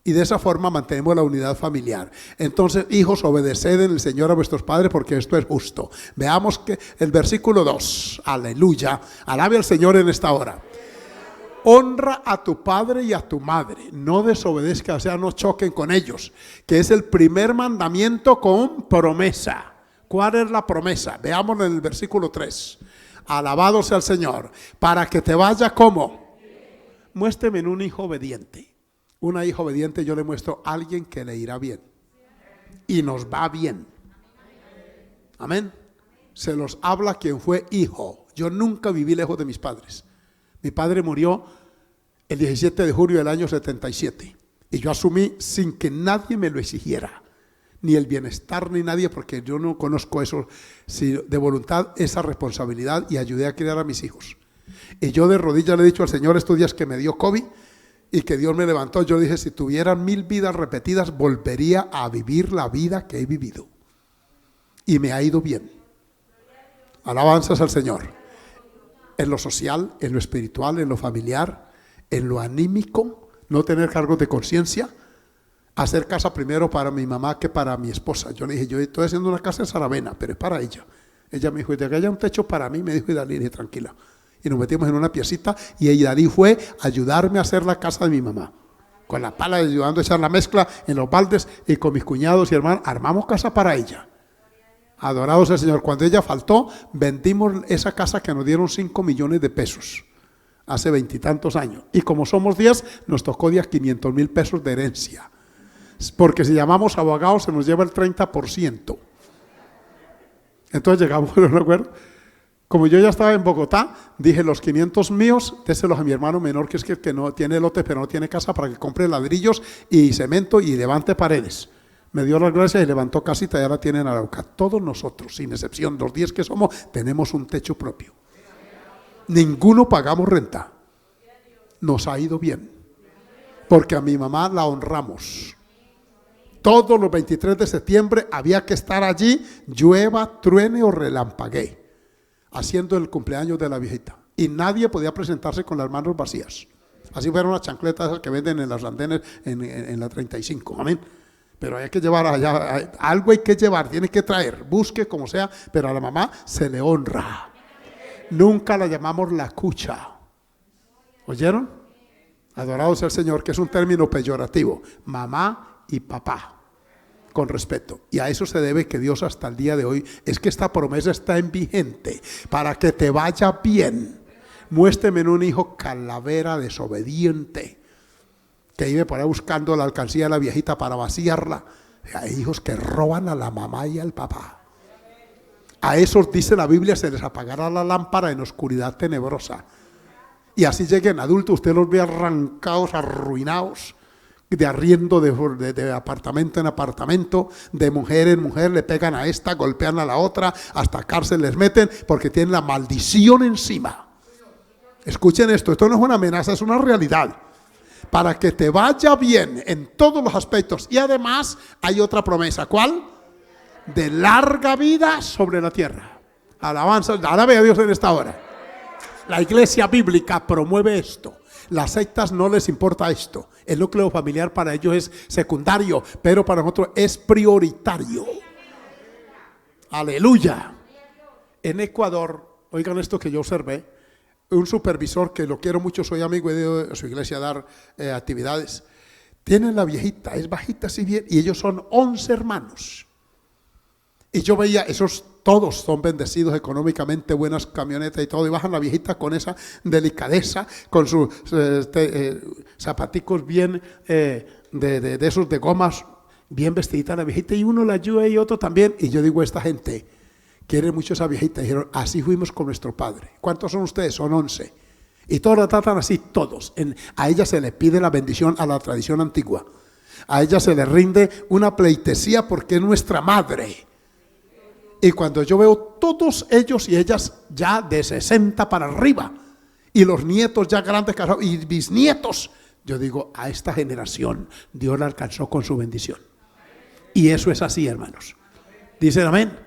Y de esa forma mantenemos la unidad familiar. Entonces, hijos, obedeced en el Señor a vuestros padres, porque esto es justo. Veamos que el versículo 2, aleluya, alabe al Señor en esta hora. Honra a tu padre y a tu madre, no desobedezcas, o sea, no choquen con ellos, que es el primer mandamiento con promesa. ¿Cuál es la promesa? Veámoslo en el versículo 3. Alabado sea el Señor, para que te vaya como. Muéstreme en un hijo obediente. Una hija obediente, yo le muestro a alguien que le irá bien. Y nos va bien. Amén. Se los habla quien fue hijo. Yo nunca viví lejos de mis padres. Mi padre murió el 17 de junio del año 77. Y yo asumí sin que nadie me lo exigiera. Ni el bienestar ni nadie, porque yo no conozco eso, sino de voluntad, esa responsabilidad, y ayudé a criar a mis hijos. Y yo de rodillas le he dicho al Señor estos días que me dio COVID y que Dios me levantó. Yo dije: si tuviera 1000 vidas repetidas, volvería a vivir la vida que he vivido. Y me ha ido bien. Alabanzas al Señor. En lo social, en lo espiritual, en lo familiar, en lo anímico, no tener cargos de conciencia. Hacer casa primero para mi mamá que para mi esposa. Yo le dije: yo estoy haciendo una casa en Saravena, pero es para ella. Ella me dijo: y de que haya un techo para mí, me dijo, y Dalí, dije: tranquila. Y nos metimos en una piecita, y Dalí fue a ayudarme a hacer la casa de mi mamá. Con la pala, ayudando a echar la mezcla en los baldes, y con mis cuñados y hermanos, armamos casa para ella. Adorado sea el Señor. Cuando ella faltó, vendimos esa casa que nos dieron 5 millones de pesos. Hace 20 y tantos años. Y como somos 10, nos tocó 500,000 pesos de herencia. Porque si llamamos abogados se nos lleva el 30%. Entonces llegamos, ¿no recuerdo? Como yo ya estaba en Bogotá, dije: los 500 míos, déselos a mi hermano menor, que es que no tiene lotes pero no tiene casa, para que compre ladrillos y cemento y levante paredes. Me dio las gracias y levantó casita, y ahora tienen Arauca. Todos nosotros, sin excepción, los 10 que somos, tenemos un techo propio. Ninguno pagamos renta. Nos ha ido bien, porque a mi mamá la honramos. Todos los 23 de septiembre había que estar allí, llueva, truene o relampaguee, haciendo el cumpleaños de la viejita. Y nadie podía presentarse con las manos vacías. Así fueron las chancletas esas que venden en las andenes en la 35. Amén. Pero hay que llevar allá, algo hay que llevar, tiene que traer, busque como sea, pero a la mamá se le honra. Nunca la llamamos la cucha. ¿Oyeron? Adorado sea el Señor, que es un término peyorativo. Mamá y papá, con respeto. Y a eso se debe que Dios hasta el día de hoy, es que esta promesa está en vigente, para que te vaya bien. Muéstreme en un hijo calavera, desobediente, que vive por ahí buscando la alcancía de la viejita para vaciarla. Hay hijos que roban a la mamá y al papá. A esos, dice la Biblia, se les apagará la lámpara en oscuridad tenebrosa. Y así lleguen adultos, usted los ve arrancados, arruinados, de arriendo de apartamento en apartamento, de mujer en mujer, le pegan a esta, golpean a la otra, hasta cárcel les meten, porque tienen la maldición encima. Escuchen esto no es una amenaza, es una realidad. Para que te vaya bien en todos los aspectos. Y además hay otra promesa. ¿Cuál? De larga vida sobre la tierra. Alabanza, alabe a Dios en esta hora. La iglesia bíblica promueve esto. Las sectas no les importa esto. El núcleo familiar para ellos es secundario, pero para nosotros es prioritario. Aleluya. En Ecuador, oigan esto que yo observé, un supervisor que lo quiero mucho, soy amigo, he ido a su iglesia a dar actividades. Tienen la viejita, es bajita así bien, y ellos son 11 hermanos. Y yo veía esos todos son bendecidos económicamente, buenas camionetas y todo, y bajan la viejita con esa delicadeza, con sus zapaticos bien de esos de gomas, bien vestidita la viejita, y uno la ayuda y otro también. Y yo digo, esta gente quiere mucho a esa viejita. Dijeron, así fuimos con nuestro padre. ¿Cuántos son ustedes? Son 11. Y todos la tratan así, todos. A ella se le pide la bendición a la tradición antigua. A ella se le rinde una pleitesía porque es nuestra madre. Y cuando yo veo todos ellos y ellas ya de 60 para arriba, y los nietos ya grandes casados, y bisnietos, yo digo, a esta generación Dios la alcanzó con su bendición. Y eso es así, hermanos. Dicen amén.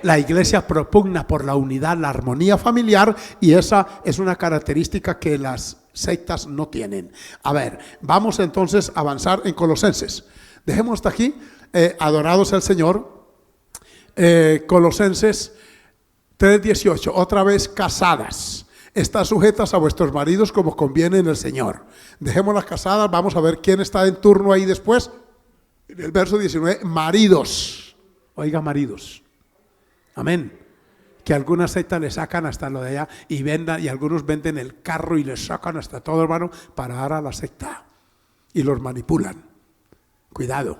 La iglesia propugna por la unidad, la armonía familiar, y esa es una característica que las sectas no tienen. A ver, vamos entonces a avanzar en Colosenses. Dejemos hasta aquí, adorados al Señor. Colosenses 3:18, otra vez casadas. Están sujetas a vuestros maridos como conviene en el Señor. Dejemos las casadas, vamos a ver quién está en turno ahí después. En el verso 19, maridos. Oiga, maridos. Amén. Que algunas sectas le sacan hasta lo de allá y vendan, y algunos venden el carro y le sacan hasta todo, hermano, para dar a la secta. Y los manipulan. Cuidado.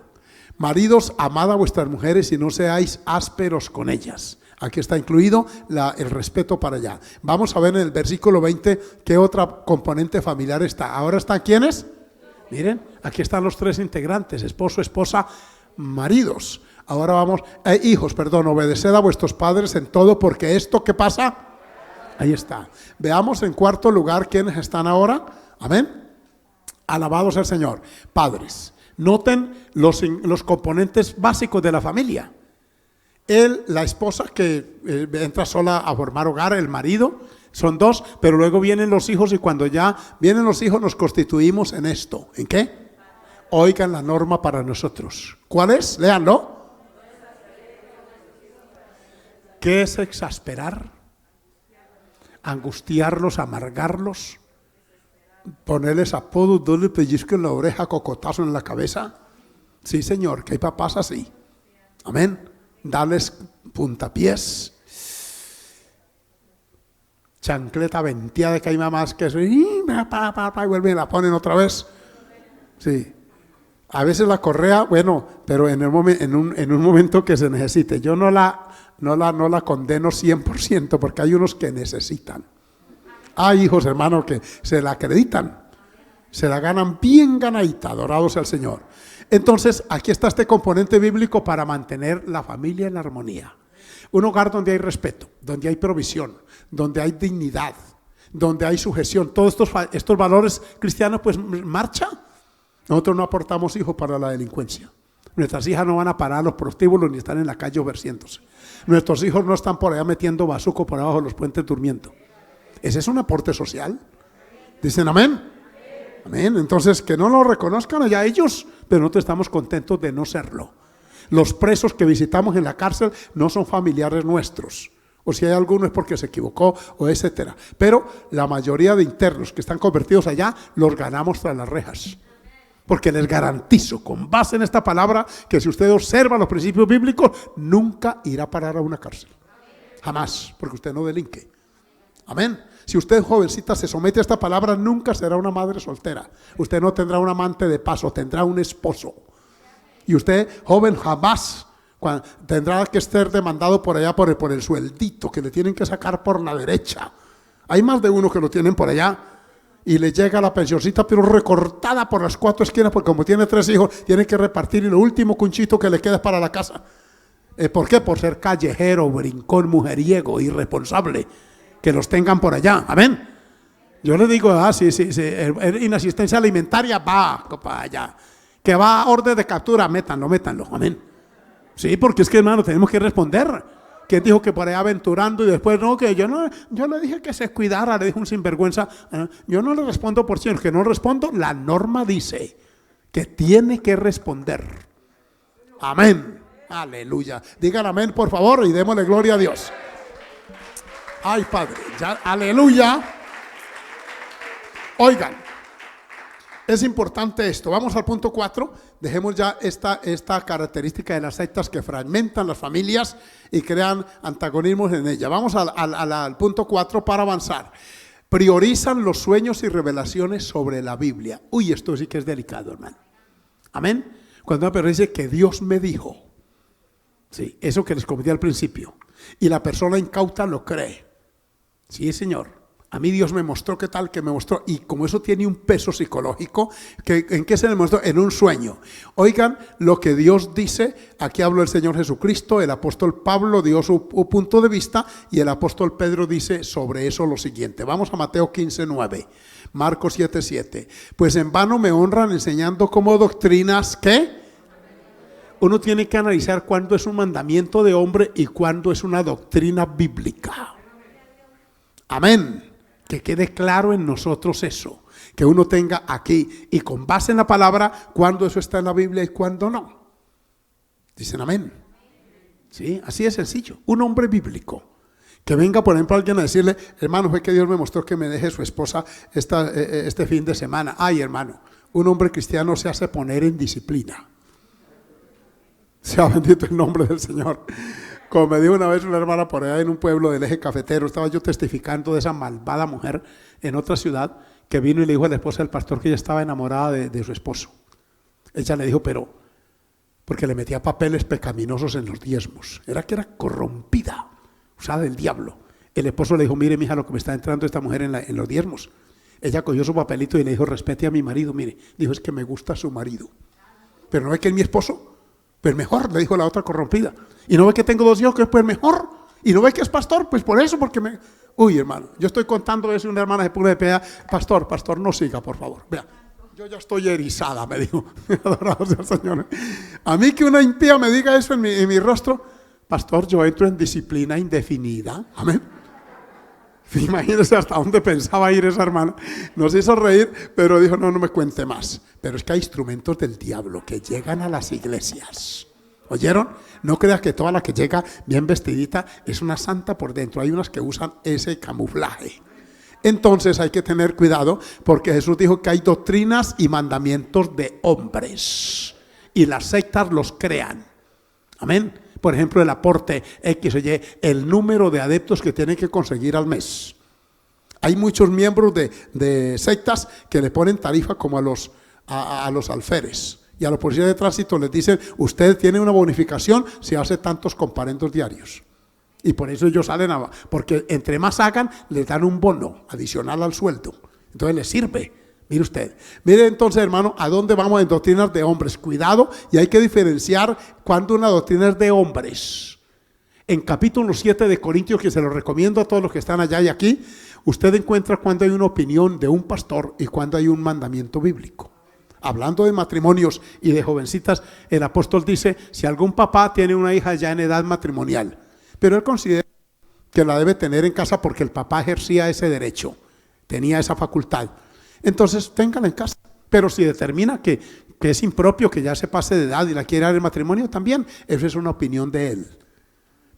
Maridos, amad a vuestras mujeres y no seáis ásperos con ellas. Aquí está incluido el respeto para allá. Vamos a ver en el versículo 20 qué otra componente familiar está. ¿Ahora están quiénes? Miren, aquí están los tres integrantes, esposo, esposa, maridos. Ahora vamos, hijos, obedeced a vuestros padres en todo, porque esto, ¿qué pasa? Ahí está. Veamos en cuarto lugar quiénes están ahora. Amén. Alabado sea el Señor. Padres. Noten los componentes básicos de la familia. La esposa que entra sola a formar hogar, el marido, son dos, pero luego vienen los hijos, y cuando ya vienen los hijos nos constituimos en esto. ¿En qué? Oigan la norma para nosotros. ¿Cuál es? Léanlo. ¿Qué es exasperar? Angustiarlos, amargarlos, ponerles apodos, darle pellizco en la oreja, cocotazo en la cabeza. Sí, Señor, que hay papás así. Amén. Darles puntapiés, chancleta venteada, que hay mamás que y vuelven y la ponen otra vez. Sí. A veces la correa, bueno, pero en un momento que se necesite. Yo no la condeno 100%, porque hay unos que necesitan. Hay hijos, hermanos, que se la acreditan, se la ganan bien ganadita, adorados al Señor. Entonces, aquí está este componente bíblico para mantener la familia en armonía. Un hogar donde hay respeto, donde hay provisión, donde hay dignidad, donde hay sujeción. Todos estos valores cristianos, pues, marcha. Nosotros no aportamos hijos para la delincuencia. Nuestras hijas no van a parar a los prostíbulos ni están en la calle overciéndose. Nuestros hijos no están por allá metiendo bazuco por abajo de los puentes durmiendo. Ese es un aporte social. ¿Dicen amén? Amén. Entonces, que no lo reconozcan allá ellos, pero nosotros estamos contentos de no serlo. Los presos que visitamos en la cárcel no son familiares nuestros. O si hay alguno es porque se equivocó, o etcétera. Pero la mayoría de internos que están convertidos allá, los ganamos tras las rejas. Porque les garantizo, con base en esta palabra, que si usted observa los principios bíblicos, nunca irá a parar a una cárcel. Jamás, porque usted no delinque. Amén. Si usted, jovencita, se somete a esta palabra, nunca será una madre soltera. Usted no tendrá un amante de paso, tendrá un esposo. Y usted, joven, jamás tendrá que ser demandado por allá por el sueldito que le tienen que sacar por la derecha. Hay más de uno que lo tienen por allá. Y le llega la pensioncita, pero recortada por las cuatro esquinas, porque como tiene 3 hijos, tiene que repartir, y lo último cunchito que le queda es para la casa. ¿Por qué? Por ser callejero, brincón, mujeriego, irresponsable. Que los tengan por allá. Amén. Yo le digo, sí, inasistencia alimentaria, va para allá. Que va a orden de captura, métanlo. Amén. Sí, porque es que, hermano, tenemos que responder. ¿Quién dijo que por ahí aventurando y después no? Que yo le dije que se cuidara, le dije un sinvergüenza. Yo no le respondo por sí, que no respondo, la norma dice que tiene que responder. Amén. Aleluya. Digan amén, por favor, y démosle gloria a Dios. Ay, Padre, ya, aleluya. Oigan, es importante esto. Vamos al punto 4. Dejemos ya esta característica de las sectas que fragmentan las familias y crean antagonismos en ellas. Vamos al punto 4 para avanzar. Priorizan los sueños y revelaciones sobre la Biblia. Uy, esto sí que es delicado, hermano. Amén. Cuando una persona dice que Dios me dijo. Sí, eso que les comenté al principio. Y la persona incauta lo cree. Sí, Señor. A mí Dios me mostró qué tal, que me mostró. Y como eso tiene un peso psicológico, ¿en qué se le mostró? En un sueño. Oigan lo que Dios dice. Aquí habló el Señor Jesucristo, el apóstol Pablo dio su punto de vista y el apóstol Pedro dice sobre eso lo siguiente. Vamos a Mateo 15:9, Marcos 7:7. Pues en vano me honran enseñando como doctrinas, ¿qué? Uno tiene que analizar cuándo es un mandamiento de hombre y cuándo es una doctrina bíblica. Amén. Que quede claro en nosotros eso, que uno tenga aquí y con base en la palabra cuándo eso está en la Biblia y cuándo no. Dicen amén. Sí, así es sencillo. Un hombre bíblico que venga, por ejemplo, alguien a decirle: hermano, fue que Dios me mostró que me deje su esposa este fin de semana. Ay, hermano, un hombre cristiano se hace poner en disciplina. Sea bendito el nombre del Señor. Como me dijo una vez una hermana por allá en un pueblo del eje cafetero, estaba yo testificando de esa malvada mujer en otra ciudad que vino y le dijo a la esposa del pastor que ella estaba enamorada de su esposo. Ella le dijo, pero porque le metía papeles pecaminosos en los diezmos. Era que era corrompida, usada del diablo. El esposo le dijo: mire, mija, lo que me está entrando esta mujer en los diezmos. Ella cogió su papelito y le dijo: respete a mi marido. Mire, dijo: es que me gusta su marido. Pero no es que es mi esposo. Pues mejor, le dijo la otra corrompida. Y no ve que tengo 2 hijos, que pues mejor. Y no ve que es pastor, pues por eso, porque me... Uy, hermano, yo estoy contando eso y una hermana se pone de pie: pastor, no siga, por favor. Vea, yo ya estoy erizada, me dijo. Adorado sea el Señor. A mí que una impía me diga eso en mi rostro: pastor, yo entro en disciplina indefinida. Amén. Imagínense hasta dónde pensaba ir esa hermana. Nos hizo reír, pero dijo: no me cuente más. Pero es que hay instrumentos del diablo que llegan a las iglesias. ¿Oyeron? No creas que toda la que llega bien vestidita es una santa por dentro. Hay unas que usan ese camuflaje. Entonces hay que tener cuidado, porque Jesús dijo que hay doctrinas y mandamientos de hombres y las sectas los crean. Amén. Por ejemplo, el aporte X o Y, el número de adeptos que tienen que conseguir al mes. Hay muchos miembros de sectas que le ponen tarifa como a los alférez. Y a los policías de tránsito les dicen: usted tiene una bonificación si hace tantos comparendos diarios. Y por eso ellos salen porque entre más hagan, les dan un bono adicional al sueldo. Entonces les sirve. Mire usted. Mire entonces, hermano, a dónde vamos en doctrinas de hombres. Cuidado, y hay que diferenciar cuando una doctrina es de hombres. En capítulo 7 de Corintios, que se lo recomiendo a todos los que están allá y aquí, usted encuentra cuando hay una opinión de un pastor y cuando hay un mandamiento bíblico. Hablando de matrimonios y de jovencitas, el apóstol dice: si algún papá tiene una hija ya en edad matrimonial, pero él considera que la debe tener en casa porque el papá ejercía ese derecho, tenía esa facultad, entonces téngala en casa. Pero si determina que es impropio que ya se pase de edad y la quiere dar en matrimonio, también eso es una opinión de él.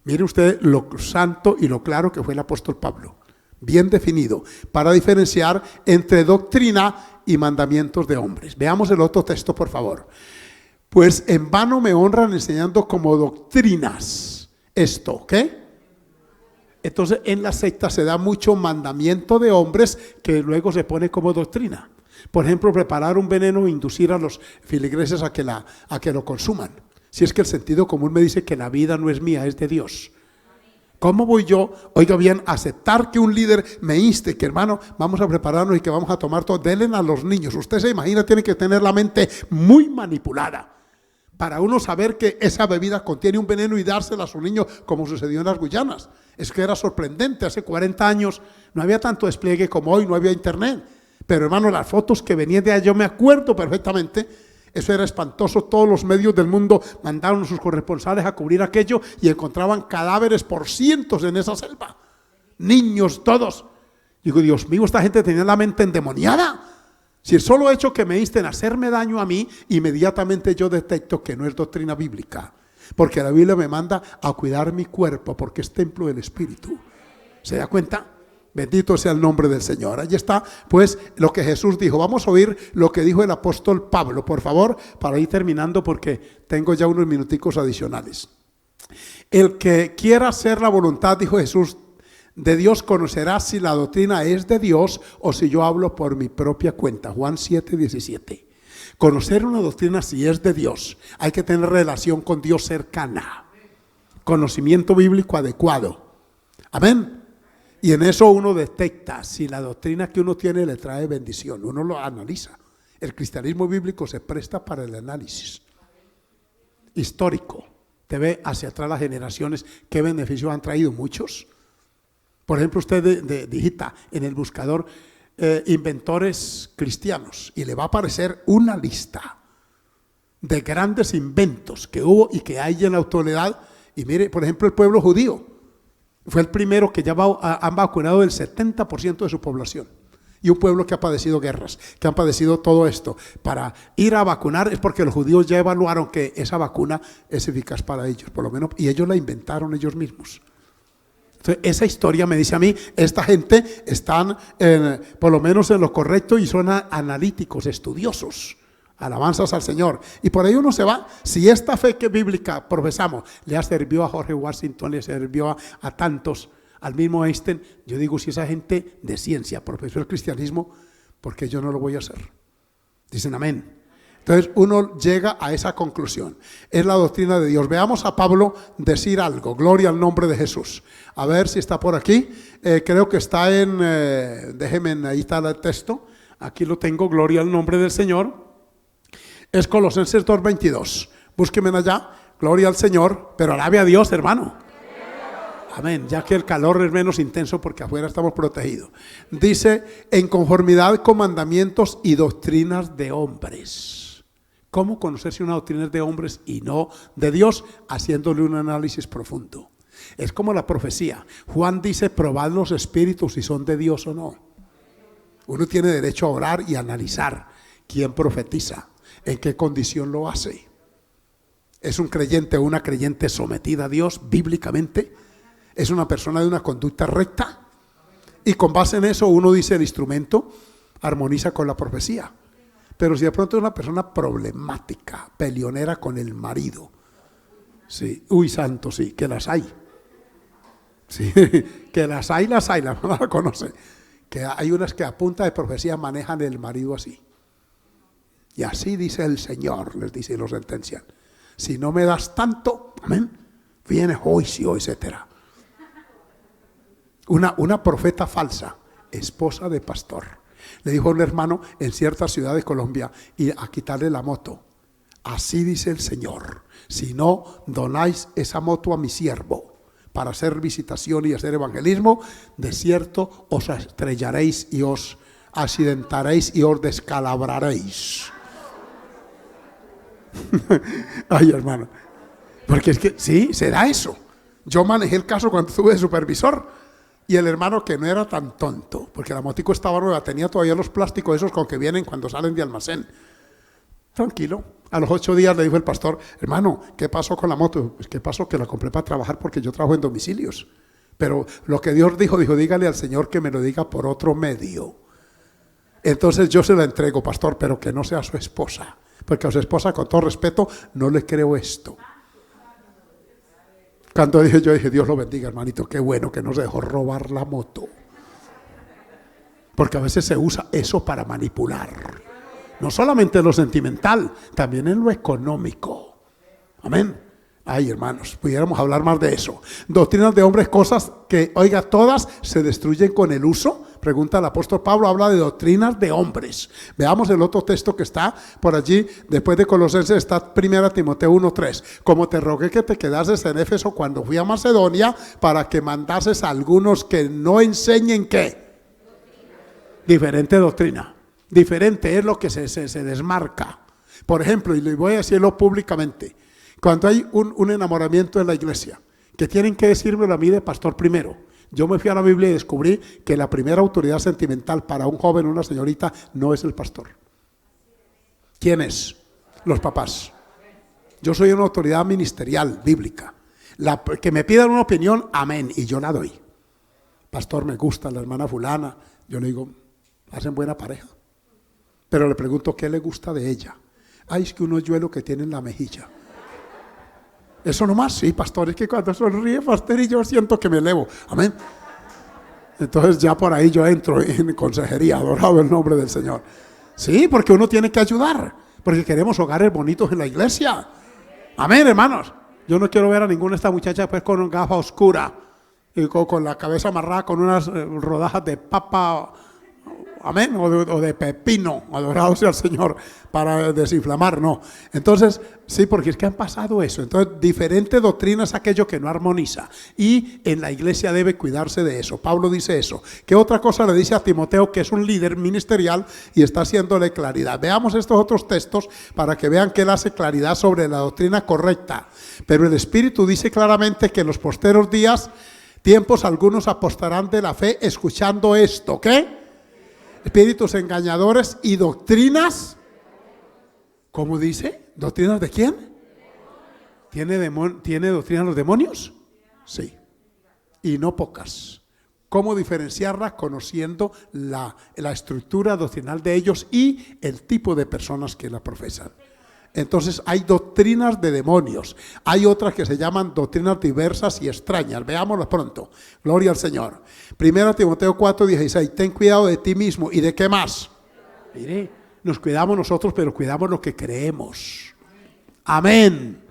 Mire usted lo santo y lo claro que fue el apóstol Pablo, bien definido, para diferenciar entre doctrina y mandamientos de hombres. Veamos el otro texto, por favor. Pues en vano me honran enseñando como doctrinas esto, ¿qué? Entonces en la secta se da mucho mandamiento de hombres que luego se pone como doctrina. Por ejemplo, preparar un veneno e inducir a los filigreses a que lo consuman. Si es que el sentido común me dice que la vida no es mía, es de Dios. ¿Cómo voy yo, oiga bien, a aceptar que un líder me inste que, hermano, vamos a prepararnos y que vamos a tomar todo? Denle a los niños. Usted se imagina, tiene que tener la mente muy manipulada para uno saber que esa bebida contiene un veneno y dársela a su niño, como sucedió en las Guyanas. Es que era sorprendente. Hace 40 años no había tanto despliegue como hoy, no había internet. Pero, hermano, las fotos que venían de allá, yo me acuerdo perfectamente. Eso era espantoso. Todos los medios del mundo mandaron a sus corresponsales a cubrir aquello y encontraban cadáveres por cientos en esa selva. Niños, todos. Digo: Dios mío, esta gente tenía la mente endemoniada. Si el solo hecho que me insten a hacerme daño a mí, inmediatamente yo detecto que no es doctrina bíblica. Porque la Biblia me manda a cuidar mi cuerpo, porque es templo del Espíritu. ¿Se da cuenta? Bendito sea el nombre del Señor. Allí está, pues, lo que Jesús dijo. Vamos a oír lo que dijo el apóstol Pablo, por favor, para ir terminando porque tengo ya unos minuticos adicionales. El que quiera hacer la voluntad, dijo Jesús, de Dios conocerá si la doctrina es de Dios o si yo hablo por mi propia cuenta. Juan 7:17. Conocer una doctrina si es de Dios. Hay que tener relación con Dios cercana. Conocimiento bíblico adecuado. Amén. Y en eso uno detecta si la doctrina que uno tiene le trae bendición. Uno lo analiza. El cristianismo bíblico se presta para el análisis histórico. Te ve hacia atrás las generaciones, qué beneficios han traído muchos. Por ejemplo, usted digita en el buscador inventores cristianos y le va a aparecer una lista de grandes inventos que hubo y que hay en la actualidad. Y mire, por ejemplo, el pueblo judío fue el primero que ya han vacunado el 70% de su población. Y un pueblo que ha padecido guerras, que han padecido todo esto. Para ir a vacunar es porque los judíos ya evaluaron que esa vacuna es eficaz para ellos, por lo menos, y ellos la inventaron ellos mismos. Entonces, esa historia me dice a mí, esta gente están por lo menos en lo correcto y son analíticos, estudiosos. Alabanzas al Señor. Y por ahí uno se va. Si esta fe que bíblica profesamos le ha servido a Jorge Washington, le sirvió a tantos, al mismo Einstein, yo digo, si esa gente de ciencia profesó el cristianismo, ¿por qué yo no lo voy a hacer? Dicen amén. Entonces uno llega a esa conclusión. Es la doctrina de Dios. Veamos a Pablo decir algo. Gloria al nombre de Jesús. A ver si está por aquí. Creo que está déjenme, ahí está el texto. Aquí lo tengo. Gloria al nombre del Señor. Es Colosenses 2:22. Búsquenme allá. Gloria al Señor. Pero alabe a Dios, hermano. Amén. Ya que el calor es menos intenso porque afuera estamos protegidos. Dice, en conformidad con mandamientos y doctrinas de hombres. ¿Cómo conocer si una doctrina es de hombres y no de Dios? Haciéndole un análisis profundo. Es como la profecía. Juan dice, probad los espíritus si son de Dios o no. Uno tiene derecho a orar y analizar quién profetiza. ¿En qué condición lo hace? ¿Es un creyente o una creyente sometida a Dios bíblicamente? ¿Es una persona de una conducta recta? Y con base en eso uno dice el instrumento armoniza con la profecía. Pero si de pronto es una persona problemática, peleonera con el marido, sí, uy santo, sí, que las hay. Sí, que las hay, la mamá la conoce. Que hay unas que a punta de profecía manejan el marido así. Y así dice el Señor, les dice y lo sentencian. Si no me das tanto, amén, viene juicio, etcétera. Una profeta falsa, esposa de pastor, le dijo a un hermano en cierta ciudad de Colombia y a quitarle la moto. Así dice el Señor, si no donáis esa moto a mi siervo para hacer visitación y hacer evangelismo, de cierto os estrellaréis y os accidentaréis y os descalabraréis. Ay, hermano, porque es que sí, se da eso. Yo manejé el caso cuando estuve de supervisor y el hermano, que no era tan tonto, porque la motico estaba nueva, tenía todavía los plásticos esos con que vienen cuando salen de almacén. Tranquilo. A los 8 días le dijo el pastor, hermano, ¿qué pasó con la moto? Pues, ¿qué pasó? Que la compré para trabajar porque yo trabajo en domicilios. Pero lo que Dios dijo, dígale al Señor que me lo diga por otro medio. Entonces yo se la entrego, pastor, pero que no sea su esposa. Porque a su esposa, con todo respeto, no le creo esto. Cuando yo dije, Dios lo bendiga, hermanito, qué bueno que no se dejó robar la moto. Porque a veces se usa eso para manipular. No solamente en lo sentimental, también en lo económico. Amén. Ay, hermanos, pudiéramos hablar más de eso. Doctrinas de hombres, cosas que, oiga, todas se destruyen con el uso. Pregunta el apóstol Pablo, habla de doctrinas de hombres. Veamos el otro texto que está por allí, después de Colosenses, está 1 Timoteo 1:3. Como te rogué que te quedases en Éfeso cuando fui a Macedonia, para que mandases a algunos que no enseñen ¿qué? Diferente doctrina. Diferente es lo que se desmarca. Por ejemplo, y le voy a decirlo públicamente, cuando hay un enamoramiento en la iglesia, que tienen que decírmelo a mí de pastor primero. Yo me fui a la Biblia y descubrí que la primera autoridad sentimental para un joven o una señorita no es el pastor. ¿Quién es? Los papás. Yo soy una autoridad ministerial, bíblica. Que me pidan una opinión, amén, y yo la doy. pastor, me gusta la hermana fulana. Yo le digo, hacen buena pareja. Pero le pregunto, ¿qué le gusta de ella? Ay, es que unos yuelos que tiene en la mejilla. Eso nomás, sí, pastor, es que cuando sonríe, pastor, y yo siento que me elevo. Amén. Entonces ya por ahí yo entro en consejería, adorado el nombre del Señor. Sí, porque uno tiene que ayudar, porque queremos hogares bonitos en la iglesia. Amén, hermanos. Yo no quiero ver a ninguna de estas muchachas pues con gafa oscura y con la cabeza amarrada con unas rodajas de papa, amén, o de pepino, adorado sea el Señor, para desinflamar, no. Entonces, sí, porque es que han pasado eso. Entonces, diferente doctrina es aquello que no armoniza, y en la iglesia debe cuidarse de eso. Pablo dice eso. ¿Qué otra cosa le dice a Timoteo, que es un líder ministerial y está haciéndole claridad? Veamos estos otros textos para que vean que él hace claridad sobre la doctrina correcta. Pero el Espíritu dice claramente que en los posteros tiempos algunos apostarán de la fe escuchando esto, ¿qué? Espíritus engañadores y doctrinas. ¿Cómo dice? ¿Doctrinas de quién? ¿Tiene doctrinas los demonios? Sí. Y no pocas. ¿Cómo diferenciarla? Conociendo la estructura doctrinal de ellos y el tipo de personas que la profesan. Entonces hay doctrinas de demonios. Hay otras que se llaman doctrinas diversas y extrañas. Veámoslas pronto. Gloria al Señor. 1 Timoteo 4:16. Ten cuidado de ti mismo. ¿Y de qué más? Mire, nos cuidamos nosotros, pero cuidamos lo que creemos. Amén.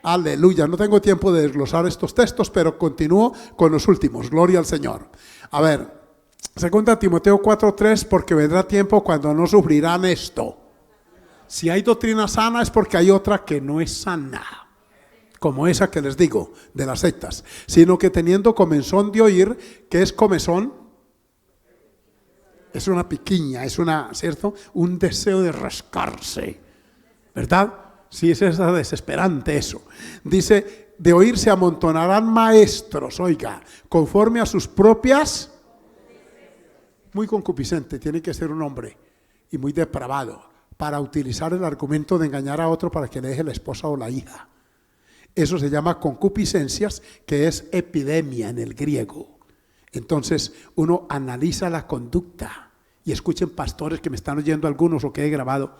Aleluya. No tengo tiempo de desglosar estos textos, pero continúo con los últimos. Gloria al Señor. A ver, 2 Timoteo 4:3. Porque vendrá tiempo cuando no sufrirán esto. Si hay doctrina sana es porque hay otra que no es sana, como esa que les digo, de las sectas, sino que teniendo comezón de oír. ¿Qué es comezón? Es una piquiña, es ¿cierto? Un deseo de rascarse, ¿verdad? Sí, es desesperante eso. Dice, de oír se amontonarán maestros, oiga, conforme a sus propias, muy concupiscente, tiene que ser un hombre, y muy depravado, para utilizar el argumento de engañar a otro para que le deje la esposa o la hija. Eso se llama concupiscencias, que es epidemia en el griego. Entonces uno analiza la conducta, y escuchen, pastores que me están oyendo algunos o que he grabado,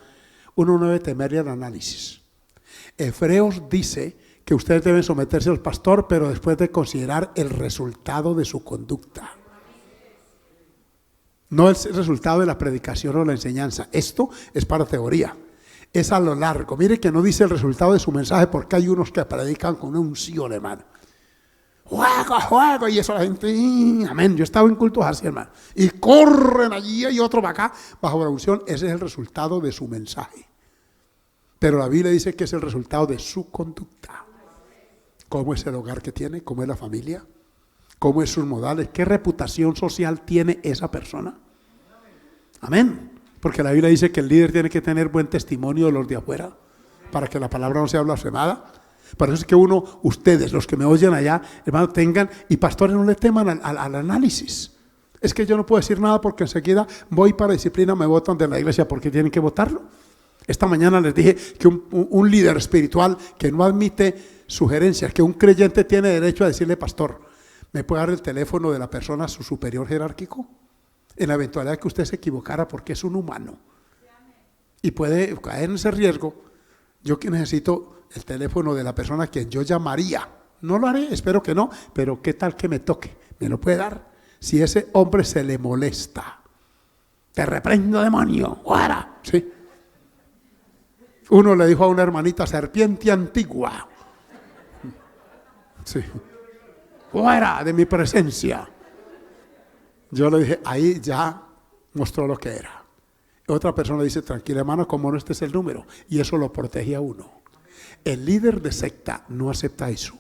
uno no debe temerle al análisis. Hebreos dice que ustedes deben someterse al pastor, pero después de considerar el resultado de su conducta. No es el resultado de la predicación o la enseñanza. Esto es para teoría. Es a lo largo. Mire que no dice el resultado de su mensaje, porque hay unos que predican con una unción, hermano. Juego, y eso la gente, amén. Yo estaba en cultos así, hermano. Y corren allí y otro para acá, bajo la unción. Ese es el resultado de su mensaje. Pero la Biblia dice que es el resultado de su conducta. ¿Cómo es el hogar que tiene? ¿Cómo es la familia? ¿Cómo es sus modales? ¿Qué reputación social tiene esa persona? Amén. Porque la Biblia dice que el líder tiene que tener buen testimonio de los de afuera, para que la palabra no sea blasfemada. Por eso es que ustedes, los que me oyen allá, hermano, tengan, y pastores, no le teman al análisis. Es que yo no puedo decir nada porque enseguida voy para disciplina, me votan de la iglesia porque tienen que votarlo. Esta mañana les dije que un líder espiritual que no admite sugerencias, que un creyente tiene derecho a decirle, pastor, ¿me puede dar el teléfono de la persona, su superior jerárquico? En la eventualidad que usted se equivocara, porque es un humano y puede caer en ese riesgo. Yo que necesito el teléfono de la persona a quien yo llamaría. No lo haré, espero que no, pero ¿qué tal que me toque? ¿Me lo puede dar? Si ese hombre se le molesta, te reprendo, demonio, fuera. Sí. Uno le dijo a una hermanita, serpiente antigua. Sí. Fuera de mi presencia. Yo le dije, ahí ya mostró lo que era. Otra persona dice, tranquila hermano, como no, este es el número. Y eso lo protege a uno. El líder de secta no acepta eso.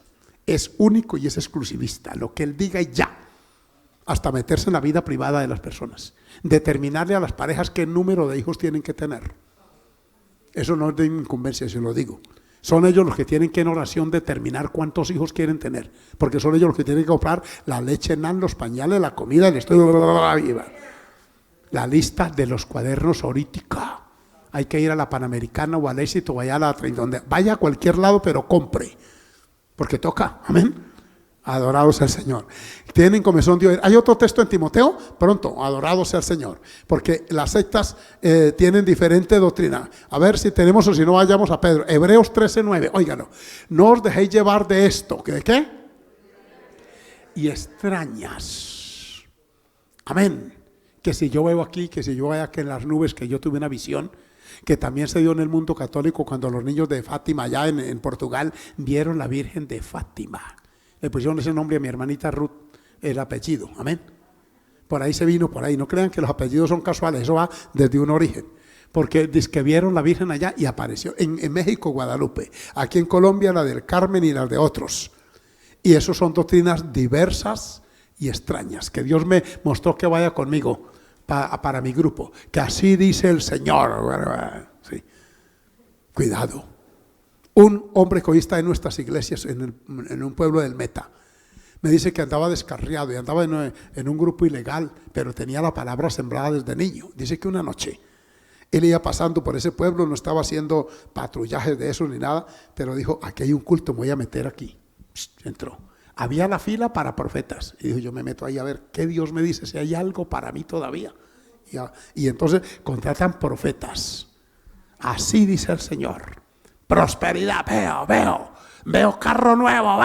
Es único y es exclusivista. Lo que él diga y ya. Hasta meterse en la vida privada de las personas. Determinarle a las parejas qué número de hijos tienen que tener. Eso no es de incumbencia, se lo digo. Son ellos los que tienen que en oración determinar cuántos hijos quieren tener, porque son ellos los que tienen que comprar la leche NAN, los pañales, la comida, el estudio, la lista de los cuadernos Orítica. Hay que ir a la Panamericana o al Éxito o allá a la donde vaya a cualquier lado, pero compre, porque toca, amén. Adorado sea el Señor. Tienen comezón de oír. Hay otro texto en Timoteo, pronto, adorado sea el Señor. Porque las sectas tienen diferente doctrina. A ver si tenemos o si no vayamos a Pedro. Hebreos 13:9, óigalo. No os dejéis llevar de esto. ¿De qué? Y extrañas. Amén. Que si yo veo aquí, que si yo veo aquí en las nubes, que yo tuve una visión, que también se dio en el mundo católico cuando los niños de Fátima allá en Portugal vieron la Virgen de Fátima. Le pusieron ese nombre a mi hermanita Ruth, el apellido, amén. Por ahí se vino, por ahí. No crean que los apellidos son casuales, eso va desde un origen. Porque dice que vieron la Virgen allá y apareció en México, Guadalupe. Aquí en Colombia la del Carmen y las de otros. Y eso son doctrinas diversas y extrañas, que Dios me mostró que vaya conmigo para mi grupo. Que así dice el Señor. Sí. Cuidado. Un hombre que hoy está en nuestras iglesias, en un pueblo del Meta, me dice que andaba descarriado y andaba en un grupo ilegal, pero tenía la palabra sembrada desde niño. Dice que una noche él iba pasando por ese pueblo, no estaba haciendo patrullajes de eso ni nada, pero dijo, aquí hay un culto, me voy a meter aquí. Entró. Había la fila para profetas. Y dijo, yo me meto ahí a ver qué Dios me dice, si hay algo para mí todavía. Y entonces contratan profetas. Así dice el Señor. Prosperidad, veo carro nuevo,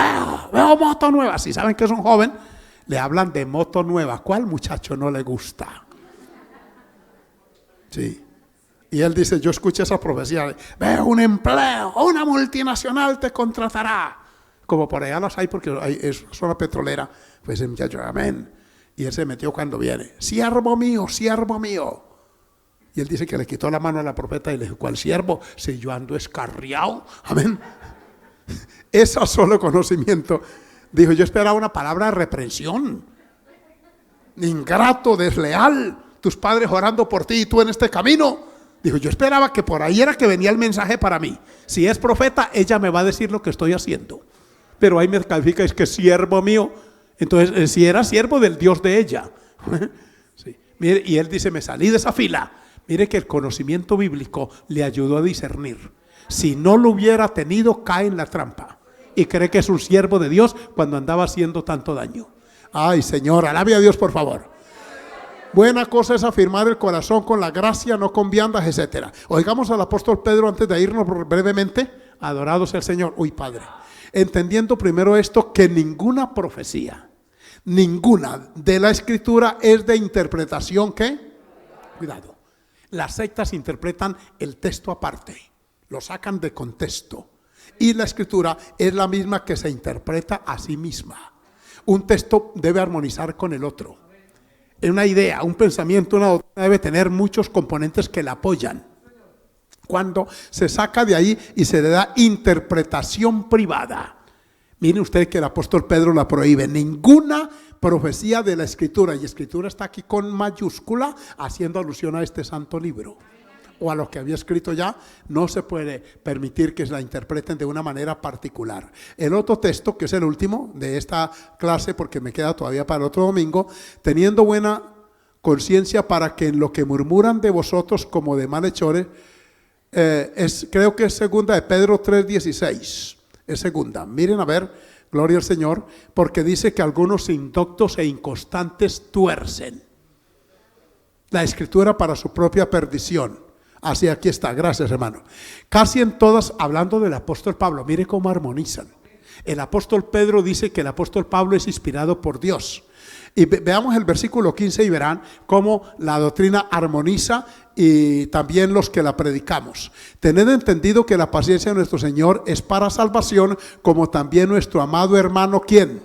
veo moto nueva. Si saben que es un joven, le hablan de moto nueva. ¿Cuál muchacho no le gusta? Sí. Y él dice, yo escuché esa profecía, veo un empleo, una multinacional te contratará. Como por allá las hay porque es una petrolera. Pues el muchacho, amén. Y él se metió cuando viene, siervo mío, siervo mío. Y él dice que le quitó la mano a la profeta y le dijo, ¿cuál siervo? Si yo ando escarriado. Amén. Ese solo conocimiento. Dijo, yo esperaba una palabra de reprensión. Ingrato, desleal. Tus padres orando por ti y tú en este camino. Dijo, yo esperaba que por ahí era que venía el mensaje para mí. Si es profeta, ella me va a decir lo que estoy haciendo. Pero ahí me califica, es que siervo mío. Entonces, si era siervo del Dios de ella. Sí. Mire, y él dice, me salí de esa fila. Mire que el conocimiento bíblico le ayudó a discernir. Si no lo hubiera tenido, cae en la trampa. Y cree que es un siervo de Dios cuando andaba haciendo tanto daño. Ay, Señor, alabe a Dios, por favor. Buena cosa es afirmar el corazón con la gracia, no con viandas, etc. Oigamos al apóstol Pedro antes de irnos brevemente. Adorado sea el Señor. Uy, Padre. Entendiendo primero esto, que ninguna profecía, ninguna de la Escritura es de interpretación, ¿qué? Cuidado. Las sectas interpretan el texto aparte, lo sacan de contexto. Y la Escritura es la misma que se interpreta a sí misma. Un texto debe armonizar con el otro. Una idea, un pensamiento, una doctrina debe tener muchos componentes que la apoyan. Cuando se saca de ahí y se le da interpretación privada, mire usted que el apóstol Pedro la prohíbe. Ninguna profecía de la Escritura, y Escritura está aquí con mayúscula, haciendo alusión a este santo libro, o a lo que había escrito ya, no se puede permitir que la interpreten de una manera particular. El otro texto, que es el último de esta clase, porque me queda todavía para el otro domingo, teniendo buena conciencia para que en lo que murmuran de vosotros como de malhechores, creo que es segunda de Pedro 3:16, es segunda, miren a ver, gloria al Señor, porque dice que algunos indoctos e inconstantes tuercen la Escritura para su propia perdición. Así, aquí está, gracias hermano. Casi en todas, hablando del apóstol Pablo, mire cómo armonizan. El apóstol Pedro dice que el apóstol Pablo es inspirado por Dios. Y veamos el versículo 15 y verán cómo la doctrina armoniza y también los que la predicamos. Tened entendido que la paciencia de nuestro Señor es para salvación, como también nuestro amado hermano, ¿quién?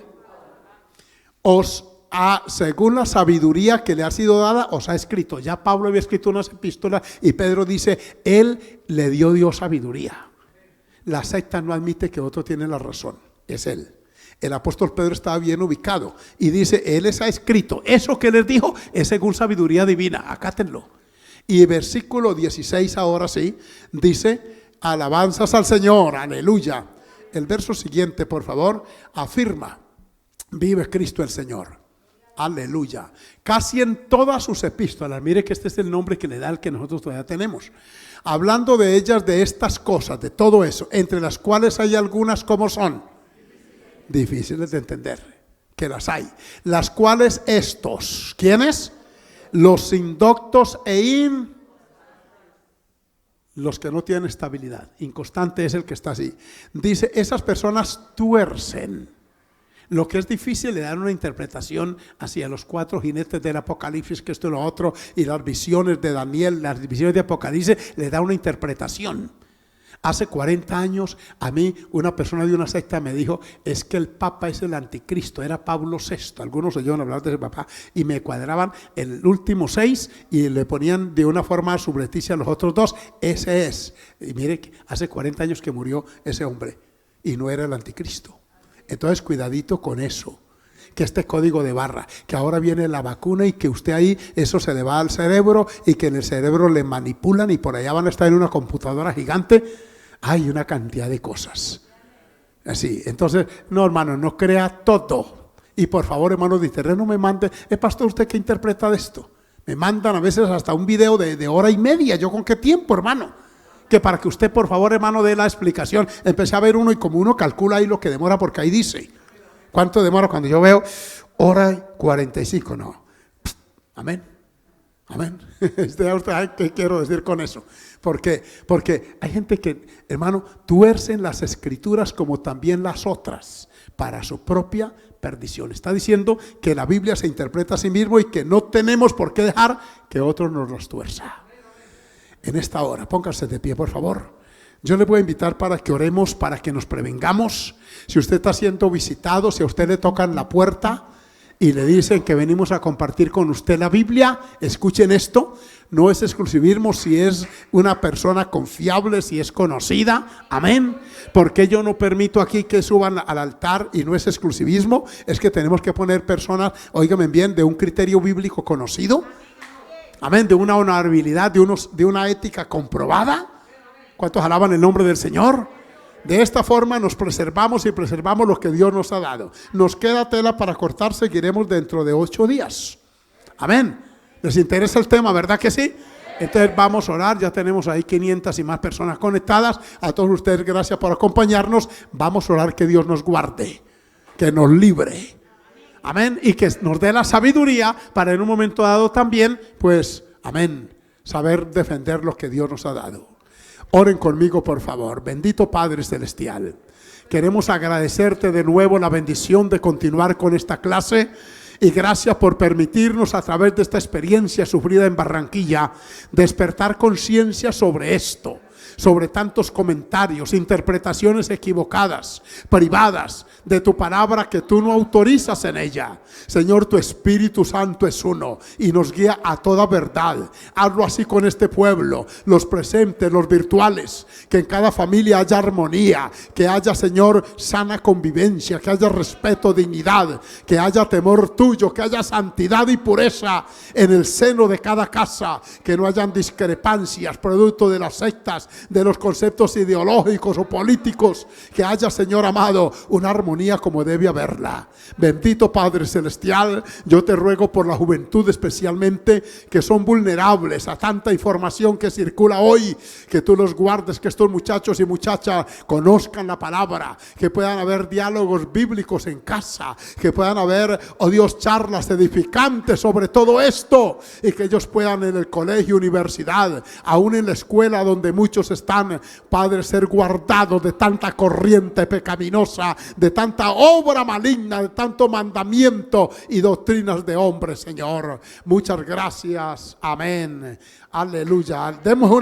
Según la sabiduría que le ha sido dada, os ha escrito. Ya Pablo había escrito unas epístolas y Pedro dice, él le dio Dios sabiduría. La secta no admite que otro tiene la razón, es él. El apóstol Pedro estaba bien ubicado y dice, él les ha escrito. Eso que les dijo es según sabiduría divina, acátenlo. Y versículo 16 ahora sí, dice, alabanzas al Señor, aleluya. El verso siguiente, por favor, afirma, vive Cristo el Señor. Aleluya. Casi en todas sus epístolas, mire que este es el nombre que le da el que nosotros todavía tenemos. Hablando de ellas, de estas cosas, de todo eso, entre las cuales hay algunas como son difíciles de entender, que las hay, las cuales estos, ¿quiénes? Los indoctos los que no tienen estabilidad. Inconstante es el que está así. Dice, esas personas tuercen. Lo que es difícil le dan una interpretación hacia los 4 jinetes del Apocalipsis, que esto y lo otro, y las visiones de Daniel, las visiones de Apocalipsis, le da una interpretación. Hace 40 años a mí una persona de una secta me dijo, es que el Papa es el anticristo, era Pablo VI, algunos oyeron hablar de ese Papa, y me cuadraban el último 6 y le ponían de una forma subrepticia a los otros 2, ese es. Y mire, hace 40 años que murió ese hombre y no era el anticristo. Entonces cuidadito con eso, que este código de barra, que ahora viene la vacuna y que usted ahí, eso se le va al cerebro y que en el cerebro le manipulan y por allá van a estar en una computadora gigante. Hay una cantidad de cosas. Así, entonces, no hermano, no crea todo. Y por favor, hermano de internet, no me mande, pastor, ¿usted qué interpreta de esto? Me mandan a veces hasta un video de hora y media, ¿yo con qué tiempo, hermano? Que para que usted, por favor, hermano, dé la explicación. Empecé a ver uno y como uno calcula ahí lo que demora, porque ahí dice, ¿cuánto demora? Cuando yo veo hora y 45, no. Amén. Amén. ¿Qué quiero decir con eso? Porque hay gente que, hermano, tuercen las escrituras como también las otras para su propia perdición. Está diciendo que la Biblia se interpreta a sí mismo y que no tenemos por qué dejar que otro nos los tuerza. En esta hora, póngase de pie, por favor. Yo le voy a invitar para que oremos, para que nos prevengamos. Si usted está siendo visitado, si a usted le tocan la puerta y le dicen que venimos a compartir con usted la Biblia, escuchen esto, no es exclusivismo si es una persona confiable, si es conocida, amén, porque yo no permito aquí que suban al altar y no es exclusivismo, es que tenemos que poner personas, óigame bien, de un criterio bíblico conocido, amén, de una honorabilidad, de una ética comprobada. ¿Cuántos alaban el nombre del Señor? De esta forma nos preservamos y preservamos lo que Dios nos ha dado. Nos queda tela para cortar, seguiremos dentro de 8 días. Amén. ¿Les interesa el tema, verdad que sí? Entonces vamos a orar, ya tenemos ahí 500 y más personas conectadas. A todos ustedes, gracias por acompañarnos. Vamos a orar que Dios nos guarde, que nos libre. Amén. Y que nos dé la sabiduría para en un momento dado también, pues, amén, saber defender lo que Dios nos ha dado. Oren conmigo, por favor. Bendito Padre Celestial, queremos agradecerte de nuevo la bendición de continuar con esta clase y gracias por permitirnos a través de esta experiencia sufrida en Barranquilla despertar conciencia sobre esto, sobre tantos comentarios, interpretaciones equivocadas, privadas de tu palabra que tú no autorizas en ella. Señor, tu Espíritu Santo es uno y nos guía a toda verdad. Hazlo así con este pueblo, los presentes, los virtuales, que en cada familia haya armonía, que haya, Señor, sana convivencia, que haya respeto, dignidad, que haya temor tuyo, que haya santidad y pureza en el seno de cada casa, que no hayan discrepancias producto de las sectas, de los conceptos ideológicos o políticos, que haya, Señor amado, una armonía como debe haberla. Bendito Padre Celestial, yo te ruego por la juventud especialmente, que son vulnerables a tanta información que circula hoy, que tú los guardes, que estos muchachos y muchachas conozcan la palabra, que puedan haber diálogos bíblicos en casa, que puedan haber, oh Dios, charlas edificantes sobre todo esto, y que ellos puedan en el colegio, universidad, aún en la escuela donde muchos están, Padre, ser guardados de tanta corriente pecaminosa, de tanta obra maligna, de tanto mandamiento y doctrinas de hombres, Señor. Muchas gracias. Amén. Aleluya. Demos una